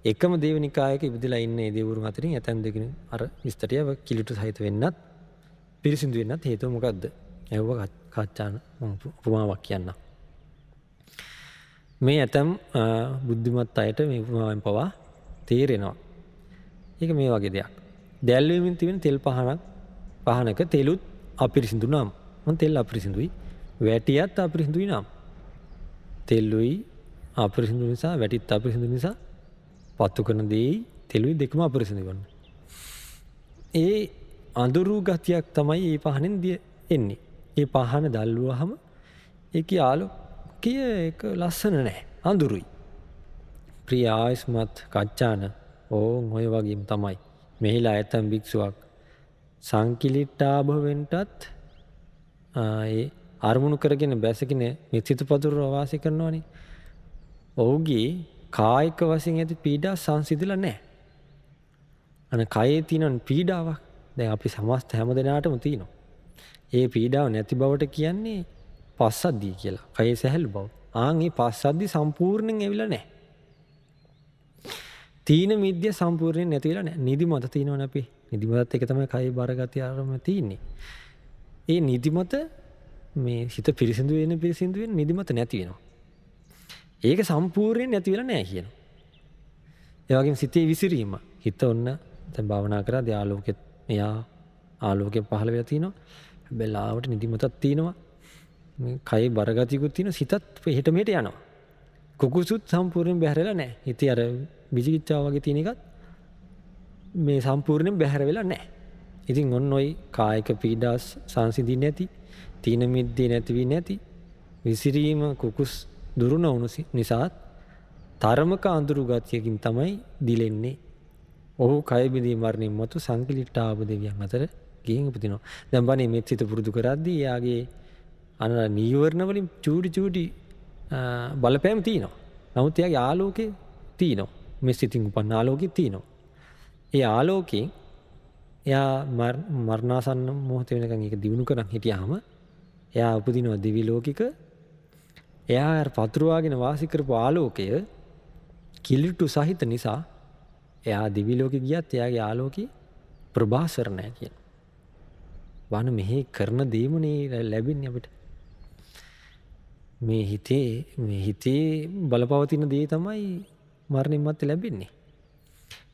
එකම දේවනිකායක ඉපදලා ඉන්නේ දෙවිවරුන් අතරින් ඇතැම් දෙකෙනෙක් අර විස්තරය කිලිටු සහිත වෙන්නත් පිරිසිදු වෙන්නත් හේතුව මොකද්ද? ඇහුව කච්චාන උපමාවක් කියන්න. මේ ඇතැම් බුද්ධිමත් අයට මේ උපමාවෙන් පවා තේරෙනවා. ඒක මේ වගේ දෙයක්. දැල්වීමෙන් තිබෙන තෙල් පහනක තෙලුත් අපිරිසිදු නම් තෙල් අපිරිසිදුයි. වැටියත් අපිරිසිදුයි නම් තෙල්ුයි අපිරිසිදු නිසා වැටිත් අපිරිසිදු නිසා පත්තු කරන දේ තෙලුයි දෙකම අපිරිසිදු වෙනවා. ඒ අඳුරු ගතියක් තමයි මේ පහනෙන් එන්නේ. ඒ පහන දැල්වුවාම ඒකේ ආලෝකය ඒක ලස්සන නැහැ. අඳුරුයි. ප්‍රිය ආයස්මත් කච්චාන ඔය වගේම තමයි. මෙහිලා ඇතම් භික්ෂුවක් සංකිලිට්ඨාභ වෙන්නත් ඒ අරමුණු කරගෙන බැසගෙන මේ සිතපතුර වාසය කරනවනේ. ඔහුගේ කායික වශයෙන් ඇති පීඩා සංසිඳිලා නැහැ. කයේ තියෙන පීඩාවක් දැන් අපි සමස්ත හැම දිනාටම තියෙනවා. ඒ පීඩාව නැති බවට කියන්නේ පස්සද්ධිය කියලා. කයේ සැහැල්ලු බව. මේ පස්සද්ධිය සම්පූර්ණයෙන් ඇවිල්ලා නැහැ. තීන මිද්‍ය සම්පූර්ණයෙන් නැති වෙලා නැහැ. නිදිමත තියෙනවනේ අපි. නිදිමතත් එක තමයි කයේ බරගතිය ආරම තියෙන්නේ. ඒ නිදිමත මේ හිත පිරිසිදු වෙන නිදිමත නැති වෙනවා. ඒක සම්පූර්ණයෙන් නැති වෙලා නැහැ කියනවා. ඒ වගේම සිතේ විසිරීම. හිත ඔන්න දැන් භාවනා කරලා ආලෝකෙ පහළ වෙලා තිනවා. බෙලාවට නිදිමතක් තියෙනවා. මේ කයේ බරගතියකුත් තියෙනවා. සිතත් එහෙට මෙහෙට යනවා. කුකුසුත් සම්පූර්ණයෙන් බැහැරලා නැහැ. හිතේ අර විචිකිච්ඡාව වගේ තියෙන එකත් මේ සම්පූර්ණයෙන් බැහැර වෙලා නැහැ. ඉතින් ඔන්න ඔයි කායික පීඩා සංසිඳින්නේ නැති, තීන මිද්දේ නැති වී නැති, විසිරීම කුකුස් දුරු නොවුණු නිසා තරමක අඳුරු ගතියකින් තමයි දිලෙන්නේ. ඔහු කය බිඳී මරණින් මතු සංකිලිට්ඨාභ දෙවියන් අතර ගිහින් උපදිනවා. දැන් බණේ මේ සිත පුරුදු කරද්දී එයාගේ නීවරණ වලින් චූටි බලපෑම් තියෙනවා. නමුත් එයාගේ ආලෝකේ තියෙනවා. මේ සිතින් උපන්න ආලෝකේ තියෙනවා. ඒ ආලෝකයෙන් එයා මරණාසන්න මොහොත වෙනකන් ඒක දිනු කරන් හිටියාම එයා උපදිනවා දිවි ලෝකික. එයා අර පතුරවාගෙන වාසය කරපු ආලෝකය කිලිටු සහිත නිසා එයා දිවි ලෝකෙ ගියත් එයාගේ ආලෝකේ ප්‍රභාසර නැහැ කියන. වන මෙහි කරන දේමනේ ලැබෙන්නේ අපිට. මේ හිතේ බලපවතින දේ තමයි මරණින් මත්තේ ලැබෙන්නේ.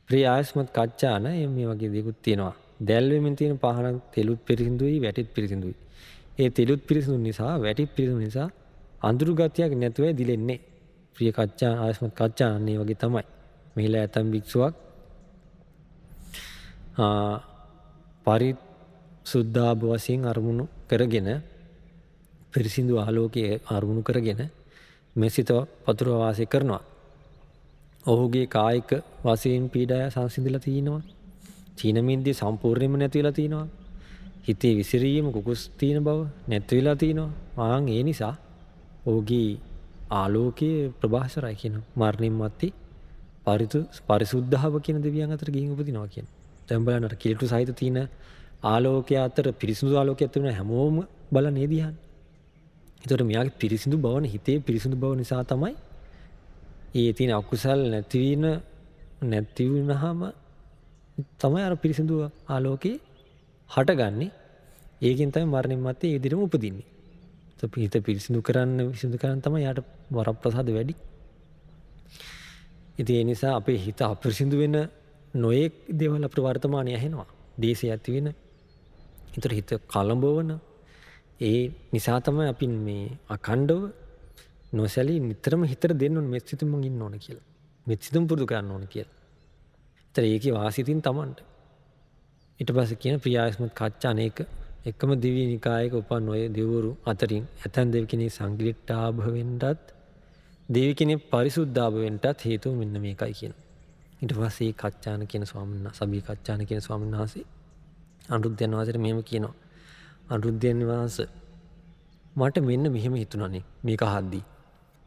ප්‍රිය ආයස්මත් කච්චාන මේ වගේ දේකුත් තියෙනවා. දැල් වෙමින් තියෙන පහනක් තෙලුත් පිරිසිදුයි වැටිත් පිරිසිදුයි. ඒ තෙලුත් පිරිසිදු නිසා වැටිත් පිරිසිදු නිසා අඳුරු ගතියක් නැතුව දිලෙන්නේ. ප්‍රිය කච්චා ආයස්මත් කච්චාන මේ වගේ තමයි. මෙහිලා ඇතම් භික්ෂුවක් පරිසුද්ධාභ වශයෙන් අරමුණු කරගෙන පිරිසිදු ආලෝකයේ අරමුණු කරගෙන මෙසිත පතුර වාසය කරනවා. ඔහුගේ කායික වශයෙන් පීඩාව සංසිඳලා තිනවා. චීන මිද්දේ සම්පූර්ණයෙන්ම නැති වෙලා තිනවා. හිතේ විසිරීම කුකුස් තියෙන බව නැති වෙලා තිනවා. ආන් ඒ නිසා ඔහුගේ ආලෝකයේ ප්‍රභාසරයි කියන මරණින් මත්තේ පරිසුද්ධාව කියන දෙවියන් අතර ගිහින් උපදිනවා කියන. දැන් බලන්න අර කිලුටු සහිත තියෙන ආලෝකය අතර පිරිසිදු ආලෝකයක් තිබුණා හැමෝම බලන්නේ දිහා. ඒතකොට මෙයාගේ පිරිසිදු බවන හිතේ පිරිසිදු බව නිසා තමයි ඒ තියෙන අකුසල් නැති වුනහම තමයි අර පිරිසිදු ආලෝකේ හටගන්නේ. ඒකෙන් තමයි මරණින් මත්තේ ඒ විදිහටම උපදින්නේ. හිත පිරිසිදු කරන්න තමයි යාට වරප්‍රසාද වැඩි. ඉතින් ඒ නිසා අපේ හිත අපිරිසිදු වෙන නොයෙක් දේවල් අපේ වර්තමානයේ ඇහෙනවා. දේශය ඇති වෙන. ඒතර හිත කලඹවන ඒ නිසා තමයි අපි මේ අඛණ්ඩව නොසැලී නිතරම හිතට දෙන්න ඕන මෙත් සිතුම ඉන්න ඕන කියලා. මෙත් සිතුම පුරුදු කරන්න ඕන කියලා. ඒතර ඒකේ වාසිතින් තමන්ට. ඊට පස්සේ කියන ප්‍රියායස්මත් කච්චානේක එකම දිව්‍ය නිකායක උපන් ඔය දෙවරු අතරින් ඇතන් දෙවි කෙනෙක් සංගලිට්ඨාභ වෙන්නත් දෙවි කෙනෙක් පරිසුද්ධාභ වෙන්නත් හේතුව මෙන්න මේකයි කියන. ඊට පස්සේ කච්චාන කියන ස්වාමීන් වහන්සේ සබී කච්චාන කියන ස්වාමීන් වහන්සේ අනුරුද්ධයන් වහන්සේට මෙහෙම කියනවා. අනුරුද්ධයන් වහන්සේ මට මෙන්න මෙහෙම හිතුණානේ මේක අහද්දී.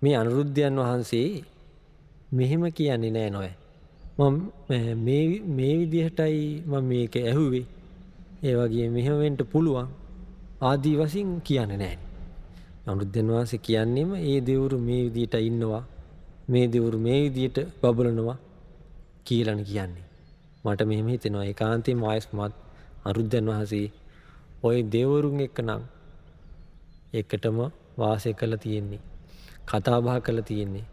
මේ අනුරුද්ධයන් වහන්සේ මෙහෙම කියන්නේ නෑ නෝය. මම මේ විදිහටයි මම මේක ඇහුවේ. ඒ වගේ මෙහෙම වෙන්න පුළුවන් ආදී වශයෙන් කියන්නේ නෑ. අනුරුද්ධයන් වහන්සේ කියන්නේම ඒ දෙවරු මේ විදිහට ඉන්නවා. මේ දෙවරු මේ විදිහට බබලනවා කියලානේ කියන්නේ. මට මෙහෙම හිතෙනවා ඒකාන්තයෙන්ම ආයස්මත් අනුරුද්ධයන් වහන්සේ ওই දෙවරුන් එක්ක නම් එකටම වාසය කරලා තියෙන්නේ. කතා බහ කරලා තියෙන්නේ.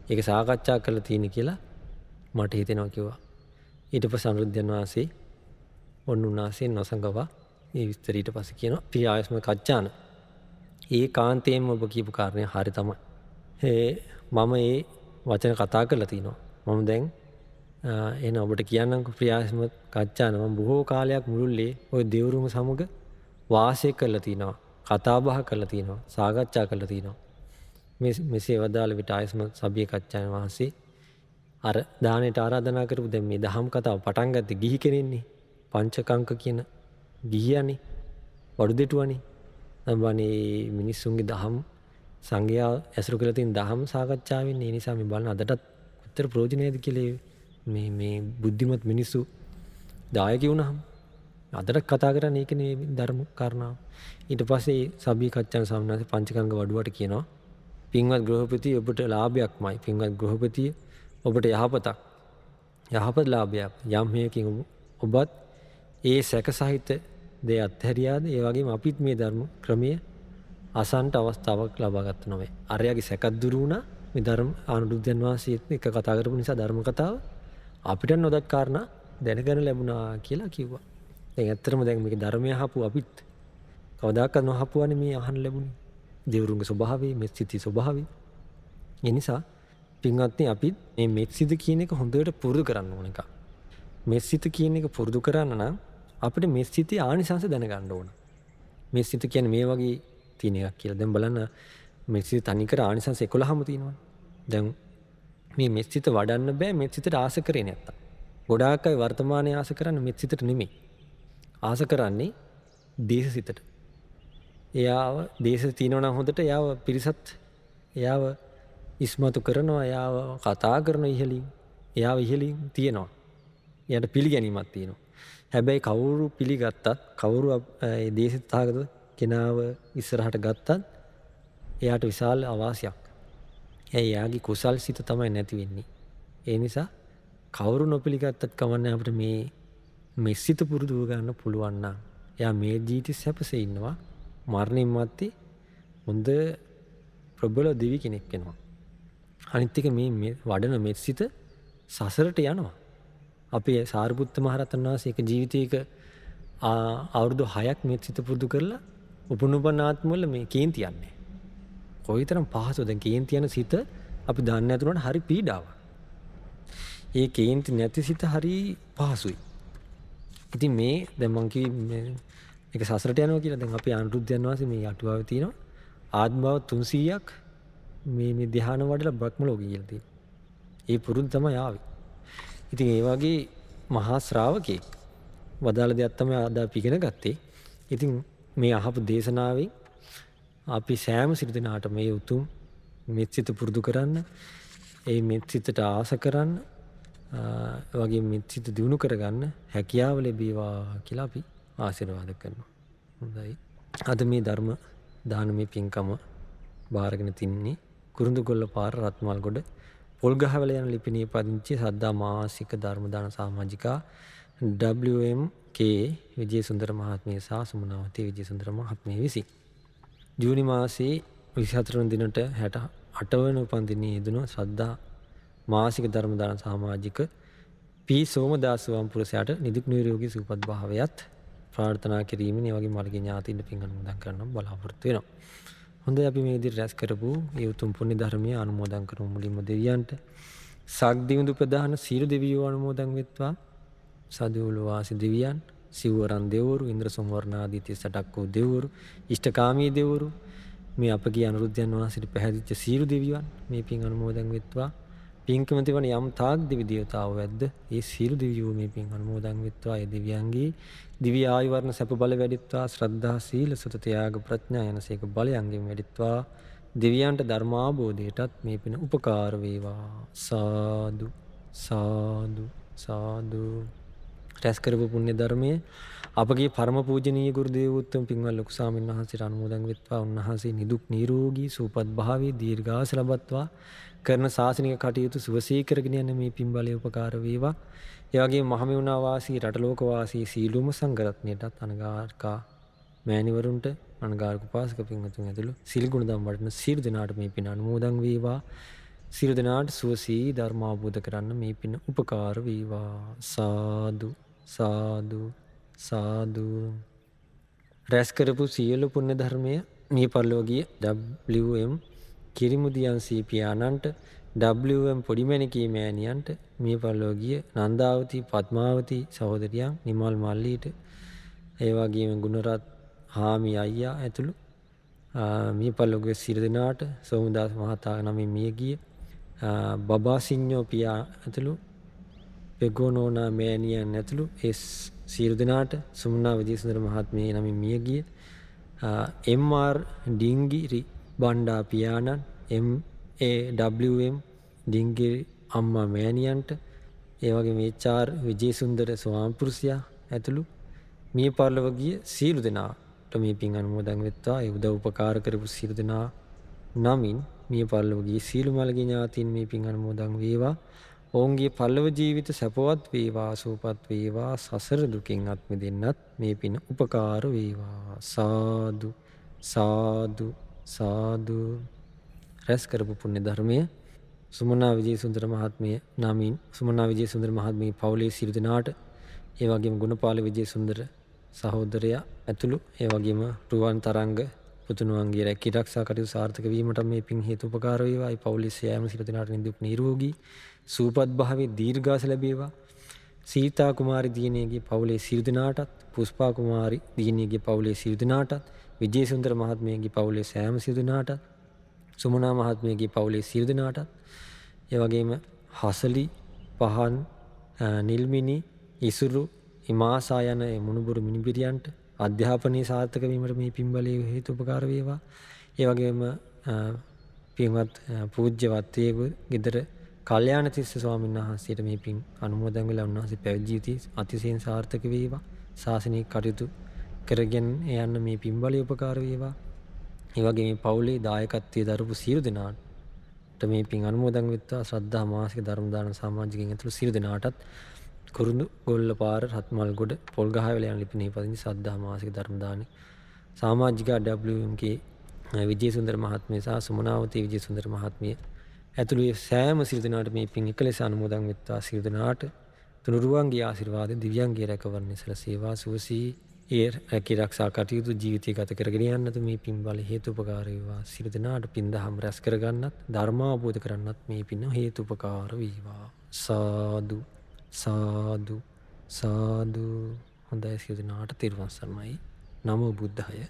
ඒක සාකච්ඡා කරලා තියෙන්නේ කියලා මට හිතෙනවා කිව්වා. ඊට පස්සේ අනුරුද්ධයන් වහන්සේ ඔන්නුනාසේ නොසඟවා මේ විස්තර ඊට පස්සේ කියනවා ප්‍රියායස්ම කච්චාන. ඒ කාන්තේම ඔබ කියපු කාරණය හරි තමයි. මම ඒ වචන කතා කරලා තිනවා. මම දැන් එන ඔබට කියන්නම්කෝ ප්‍රියායස්ම කච්චාන මම බොහෝ කාලයක් මුළුල්ලේ ওই දෙවරුම සමග වාසය කරලා තිනවා. කතා බහ කරලා තිනවා. සාකච්ඡා කරලා තිනවා. මෙසේ වදාළ විට ආයස්ම සබ්බේ කච්චායන වහන්සේ අර දානෙට ආරාධනා කරපු දැන් මේ දහම් කතාව පටන් ගත්තේ ගිහි කෙනෙන්නේ. පංචකංක කියන ගිහියනේ වඩු දෙටුවනේ. නම්බනේ මිනිස්සුන්ගේ දහම් සංගයා ඇසුරු කරලා තියෙන දහම් සාකච්ඡාවෙන් ඒ නිසා මේ බලන අදටත් උත්තර ප්‍රයෝජනයද කියලා මේ බුද්ධිමත් මිනිස්සු දායකයෝ වුණාම අදට කතා කරන්නේ ඒකනේ ධර්ම කාරණාව. ඊට පස්සේ සබ්බී කච්චාන ස්වාමීන් වහන්සේ පංචකංග වඩුවට කියනවා පින්වත් ගෘහපති ඔබට ලාභයක්මයි. පින්වත් ගෘහපති ඔබට යහපත් ලාභයක්. යම් හේකින් ඔබත් ඒ සැක සහිත දේ අත්හැරියාද ඒ වගේම අපිත් මේ ධර්ම ක්‍රමය අසන්ට අවස්ථාවක් ලබා ගත්ත නොවේ. අරයාගේ සැකත් දුරු වුණා. මේ ධර්ම අනුරුද්ධයන් වහන්සේත් එක්ක කතා කරපු නිසා ධර්ම කතාව අපිට නොදත් කාරණා දැනගන්න ලැබුණා කියලා කිව්වා. දැන් ඇත්තටම දැන් මේක ධර්මය අහපු අපිත් කවදාකවත් නොහපුවානේ මේ අහන්න ලැබුණේ. දෙවරුන්ගේ ස්වභාවය, මෙත්සිතේ ස්වභාවය. ඒ නිසා පින්වත්නි අපි මේ මෙත්සිත කියන එක හොඳට පුරුදු කරන්න ඕන එක. මෙත්සිත කියන එක පුරුදු කරන්න නම් අපිට මෙත්සිතේ ආනිසංස දැනගන්න ඕන. මෙත්සිත කියන්නේ මේ වගේ තියෙන එකක් කියලා. දැන් බලන්න මෙත්සිත තනිකර ආනිසංස 11ම තියෙනවා. දැන් මේ මෙත්සිත වඩන්න බෑ මෙත්සිතට ආස කරේ නැත්තම්. ගොඩාක් අය වර්තමානයේ ආස කරන්නේ මෙත්සිතට නෙමෙයි. ආස කරන්නේ දේශසිතට. එයාව දේශ තියෙනවා නම් හොඳට එයාව පිරිසත් එයාව ඉස්මතු කරනවා, එයාව කතා කරන ඉහලින්, එයාව ඉහලින් තියනවා. එයාට පිළිගැනීමක් තියෙනවා. හැබැයි කවුරු පිළිගත්තත්, කවුරු ඒ දේශිතාගත කෙනාව ඉස්සරහට ගත්තත් එයාට විශාල අවාසියක්. එයාගේ කුසල් සිත තමයි නැති වෙන්නේ. ඒ නිසා කවුරු නොපිළිගත්තත් කවන්නේ අපිට මේ සිත පුරුදු ගන්න පුළුවන් නම් එයා මේ ජීවිතේ සැපසේ ඉන්නවා. මරණින් මත්තේ හොඳ ප්‍රබල දිවි කෙනෙක් වෙනවා. අනිත් එක මේ වඩන මෙත්සිත සසරට යනවා. අපේ සාරිපුත්ත මහරහතන් වහන්සේ එක ජීවිතයක අවුරුදු 6ක් මෙත්සිත පුරුදු කරලා උපනුපන් ආත්මවල මේ කේන්ති යන්නේ. කොයිතරම් පහසුද කේන්ති යන සිත අපි දන්නේ නැතුනට හරි පීඩාවක්. ඒ කේන්ති නැති සිත හරි පහසුයි. ඉතින් මේ දැන් මං කිව්වේ මේක සසරට යනවා කියලා. දැන් අපි අනුරුද්ධයන් වහන්සේ මේ අටුවාවේ තියෙනවා ආත්මභාව 300ක් මේ ධ්‍යාන වඩලා බ්‍රහ්ම ලෝකෙ කියලා තියෙනවා. ඒ පුරුදු තමයි ආවේ. ඉතින් ඒ වගේ මහා ශ්‍රාවකෙක් වදාළ දෙයක් තමයි අද අපි ඉගෙන ගත්තේ. ඉතින් මේ අහපු දේශනාවෙන් අපි සෑම සිට දිනාට මේ උතුම් මෙත්සිත පුරුදු කරන්න, ඒ මෙත්සිතට ආස කරන්න, වගේ මෙත්සිත දියුණු කරගන්න හැකියාව ලැබේවා කියලා අපි ආශිර්වාද කරනවා. හොඳයි. අද මේ ධර්ම දානමය පින්කම බාරගෙන තින්නේ කුරුඳුගොල්ල පාර රත්මල්ගොඩ පොල්ගහවල යන ලිපිණියේ පදිංචි සද්දා මාසික ධර්ම දාන සමාජිකා WMK විජේසුන්දර මහත්මිය සහ සුමනාවති විජේසුන්දර මහත්මිය විසින් ජූනි මාසයේ 24 වන දිනට 68 වන උපන්දිනයේ යෙදුණු සද්දා මාසික ධර්ම දාන සමාජික පී සෝමදාස වම්පුරසයාට නිදුක් නිරෝගී සුවපත් භාවයත් ප්‍රාර්ථනා කිරීමෙන් ඒ වගේ මළගිය ඥාතීන් පින් අනුමෝදන් කරන්න බලාපොරොත්තු වෙනවා. හොඳයි අපි මේ විදිහට රැස් කරපු ඒ උතුම් පුණ්‍ය ධර්මයේ අනුමෝදන් කරමු මුලින්ම දෙවියන්ට. සක්දිවිඳු ප්‍රදාන සීල දෙවියෝ අනුමෝදන් වෙත්වා. සදෙව්ලොව වාසී දෙවියන්, සිව්වරන් දෙවරු, ඉන්ද්‍ර සෝමවර්ණාදී 38ක් වූ දෙවරු, ඉෂ්ඨකාමී දෙවරු, මේ අපගේ අනුරුද්ධයන් වහන්සේට පැහැදිච්ච සීල දෙවියන් මේ පින් අනුමෝදන් වෙත්වා. පින්කමති වන යම් තාක් දිවි දේවතාවෝ ඇද්ද ඒ සීල දෙවියෝ මේ පින් අනුමෝදන් වෙත්වා. ඒ දෙවියන්ගේ දිව්‍ය ආයු වර්ණ සැප බල වැඩිත්වා. ශ්‍රද්ධා සීල සුත ත්‍යාග ප්‍රඥා යනසේක බලයන්ගෙන් වැඩිත්වා. දෙවියන්ට ධර්මාබෝධයටත් මේ පින උපකාර වේවා. සාදු සාදු සාදු. රැස් කරපු පුණ්‍ය ධර්මයේ අපගේ පරම පූජනීය ගුරු දේවෝත්තම පින්වත් ලොකු ස්වාමීන් වහන්සේට අනුමෝදන් වෙත්වා. උන්වහන්සේ නිදුක් නිරෝගී සුවපත් භාවයේ දීර්ඝාස ලබත්වා. කරන ශාසනික කටයුතු සුවසේ කරගෙන යන මේ පින් බලය උපකාර වේවා. ඒ වගේම මහමෙවුනා වාසී රටලෝක වාසී සීලුම සංඝරත්නයටත් අනගාരികා මෑණිවරුන්ට අනගාരിക උපාසක පින්වතුන් ඇතුළු සීල ගුණ ධම් වඩන සීල දනාට මේ පින් අනුමෝදන් වේවා. සීල දනාට සුවසේ ධර්ම අවබෝධ කරන්න මේ පින් උපකාර වේවා. සාදු සාදු සාදු. රැස් කරපු සියලු පුණ්‍ය ධර්මයේ මේ පරිලෝකීය WM කිරිමුදියන් සීපියානන්ට WM පොඩිමැණිකී මෑණියන්ට මේ පරිලෝකීය නන්දාවති පద్මාවති සහෝදරියන් නිමල් මල්ලීට ඒ වගේම ගුණරත් හාමි අයියා ඇතුළු මේ පරිලෝකීය සියලු දෙනාට සෝමදාස මහතා නමින් මියගිය බබාසිඤ්ඤෝ පියා ඇතුළු පෙගෝනෝනා මෑණියන් ඇතුළු ඒ සියලු දෙනාට සුමනා විජේසුන්දර මහත්මිය නමින් මියගිය MR ඩිංගිරි බණ්ඩා පියාණන් MAWM ඩිංගිරි අම්මා මෑණියන්ට ඒ වගේම HR විජේසුන්දර ස්වාමිපුරුෂයා ඇතුළු මේ පරිලෝකීය සියලු දෙනාට මේ පින් අනුමෝදන් වෙත්වා. ඒ උදව් උපකාර කරපු සියලු දෙනා නමින් මේ පරිලෝකීය සියලු මළගිය ඥාතීන් මේ පින් අනුමෝදන් වේවා. ඔවුන්ගේ පල්ලව ජීවිත සැපවත් වේවා, සුවපත් වේවා. සසර දුකින් අත් මිදෙන්නත් මේ පින් උපකාර වේවා. සාදු සාදු සාදු. රැස් කරපු පුණ්‍ය ධර්මය සුමනා විජේසුන්දර මහත්මිය නමින් සුමනා විජේසුන්දර මහත්මිය පවුලේ සියලු දෙනාට ඒ වගේම ගුණපාල විජේසුන්දර සහෝදරයා ඇතුළු ඒ වගේම රුවන් තරංග පුතුණුවන්ගේ රැකී ආරක්ෂා කටයුතු සාර්ථක වීමට මේ පින් හේතු උපකාර වේවා. ඒ පවුලේ සෑම සියලු දෙනාට නිදුක් නිරෝගී සුවපත් භාවයේ දීර්ඝාස ලැබේවා. සීතා කුමාරි දියණියගේ පවුලේ සියලු දෙනාටත්, පුෂ්පා කුමාරි දියණියගේ පවුලේ සියලු දෙනාටත්, විජේසුන්දර මහත්මියගේ පවුලේ සෑම සියලු දෙනාටත්, සුමනා මහත්මියගේ පවුලේ සියලු දෙනාටත්, ඒ වගේම හසලි පහන් නිල්මිනි ඉසුරු හිමාසා යන මුණුබුරු මිනිබිරියන්ට අධ්‍යාපනයේ සාර්ථක වීමට මේ පින් බලය හේතු උපකාර වේවා. ඒ වගේම පින්වත් පූජ්‍ය වත්තේ ගෙදර කල්යාණ තිස්ස ස්වාමීන් වහන්සේට මේ පින් අනුමෝදන් වෙලා උන්වහන්සේ පැවිදි ජීවිතය අතිශයින් සාර්ථක වේවා. ශාසනික කටයුතු කරගෙන යන්න මේ පින් බලය උපකාර වේවා. ඒ වගේ මේ පවුලේ දායකත්වයේ දරපු සියලු දෙනාට මේ පින් අනුමෝදන් වෙත්වා. ශ්‍රද්ධා මාසික ධර්ම දාන සමාජිකයන් ඇතුළු සියලු දෙනාටත් කුරුඳු ගොල්ල පාර රත්මල්ගොඩ පොල්ගහවෙල යන ලිපිණියේ පදිංචි ශ්‍රද්ධා මාසික ධර්ම දාන සමාජිකා WMK විජේසුන්දර මහත්මිය සහ සුමනාවතී විජේසුන්දර මහත්මිය ඇතුළු සෑම සියලු දෙනාට මේ පින් එකලෙස අනුමෝදන් වෙත්වා. සියලු දෙනාට තුනුරුවන්ගේ ආශිර්වාද දිව්‍යන්ගේ රැකවරණය සැලසේවා. සුවසී ඒ රැකී ආරක්ෂා කටයුතු ජීවිතය ගත කරගෙන යන්නට මේ පින් බල හේතුපකාර වේවා. සියලු දෙනාට පින් දහම් රැස් කරගන්නත් ධර්ම අවබෝධ කරන්නත් මේ පින් හේතුපකාර වේවා. සාදු සාදු සාදු. හොඳයි සියලු දෙනාට තෙරුවන් සරණයි. නමෝ බුද්ධාය.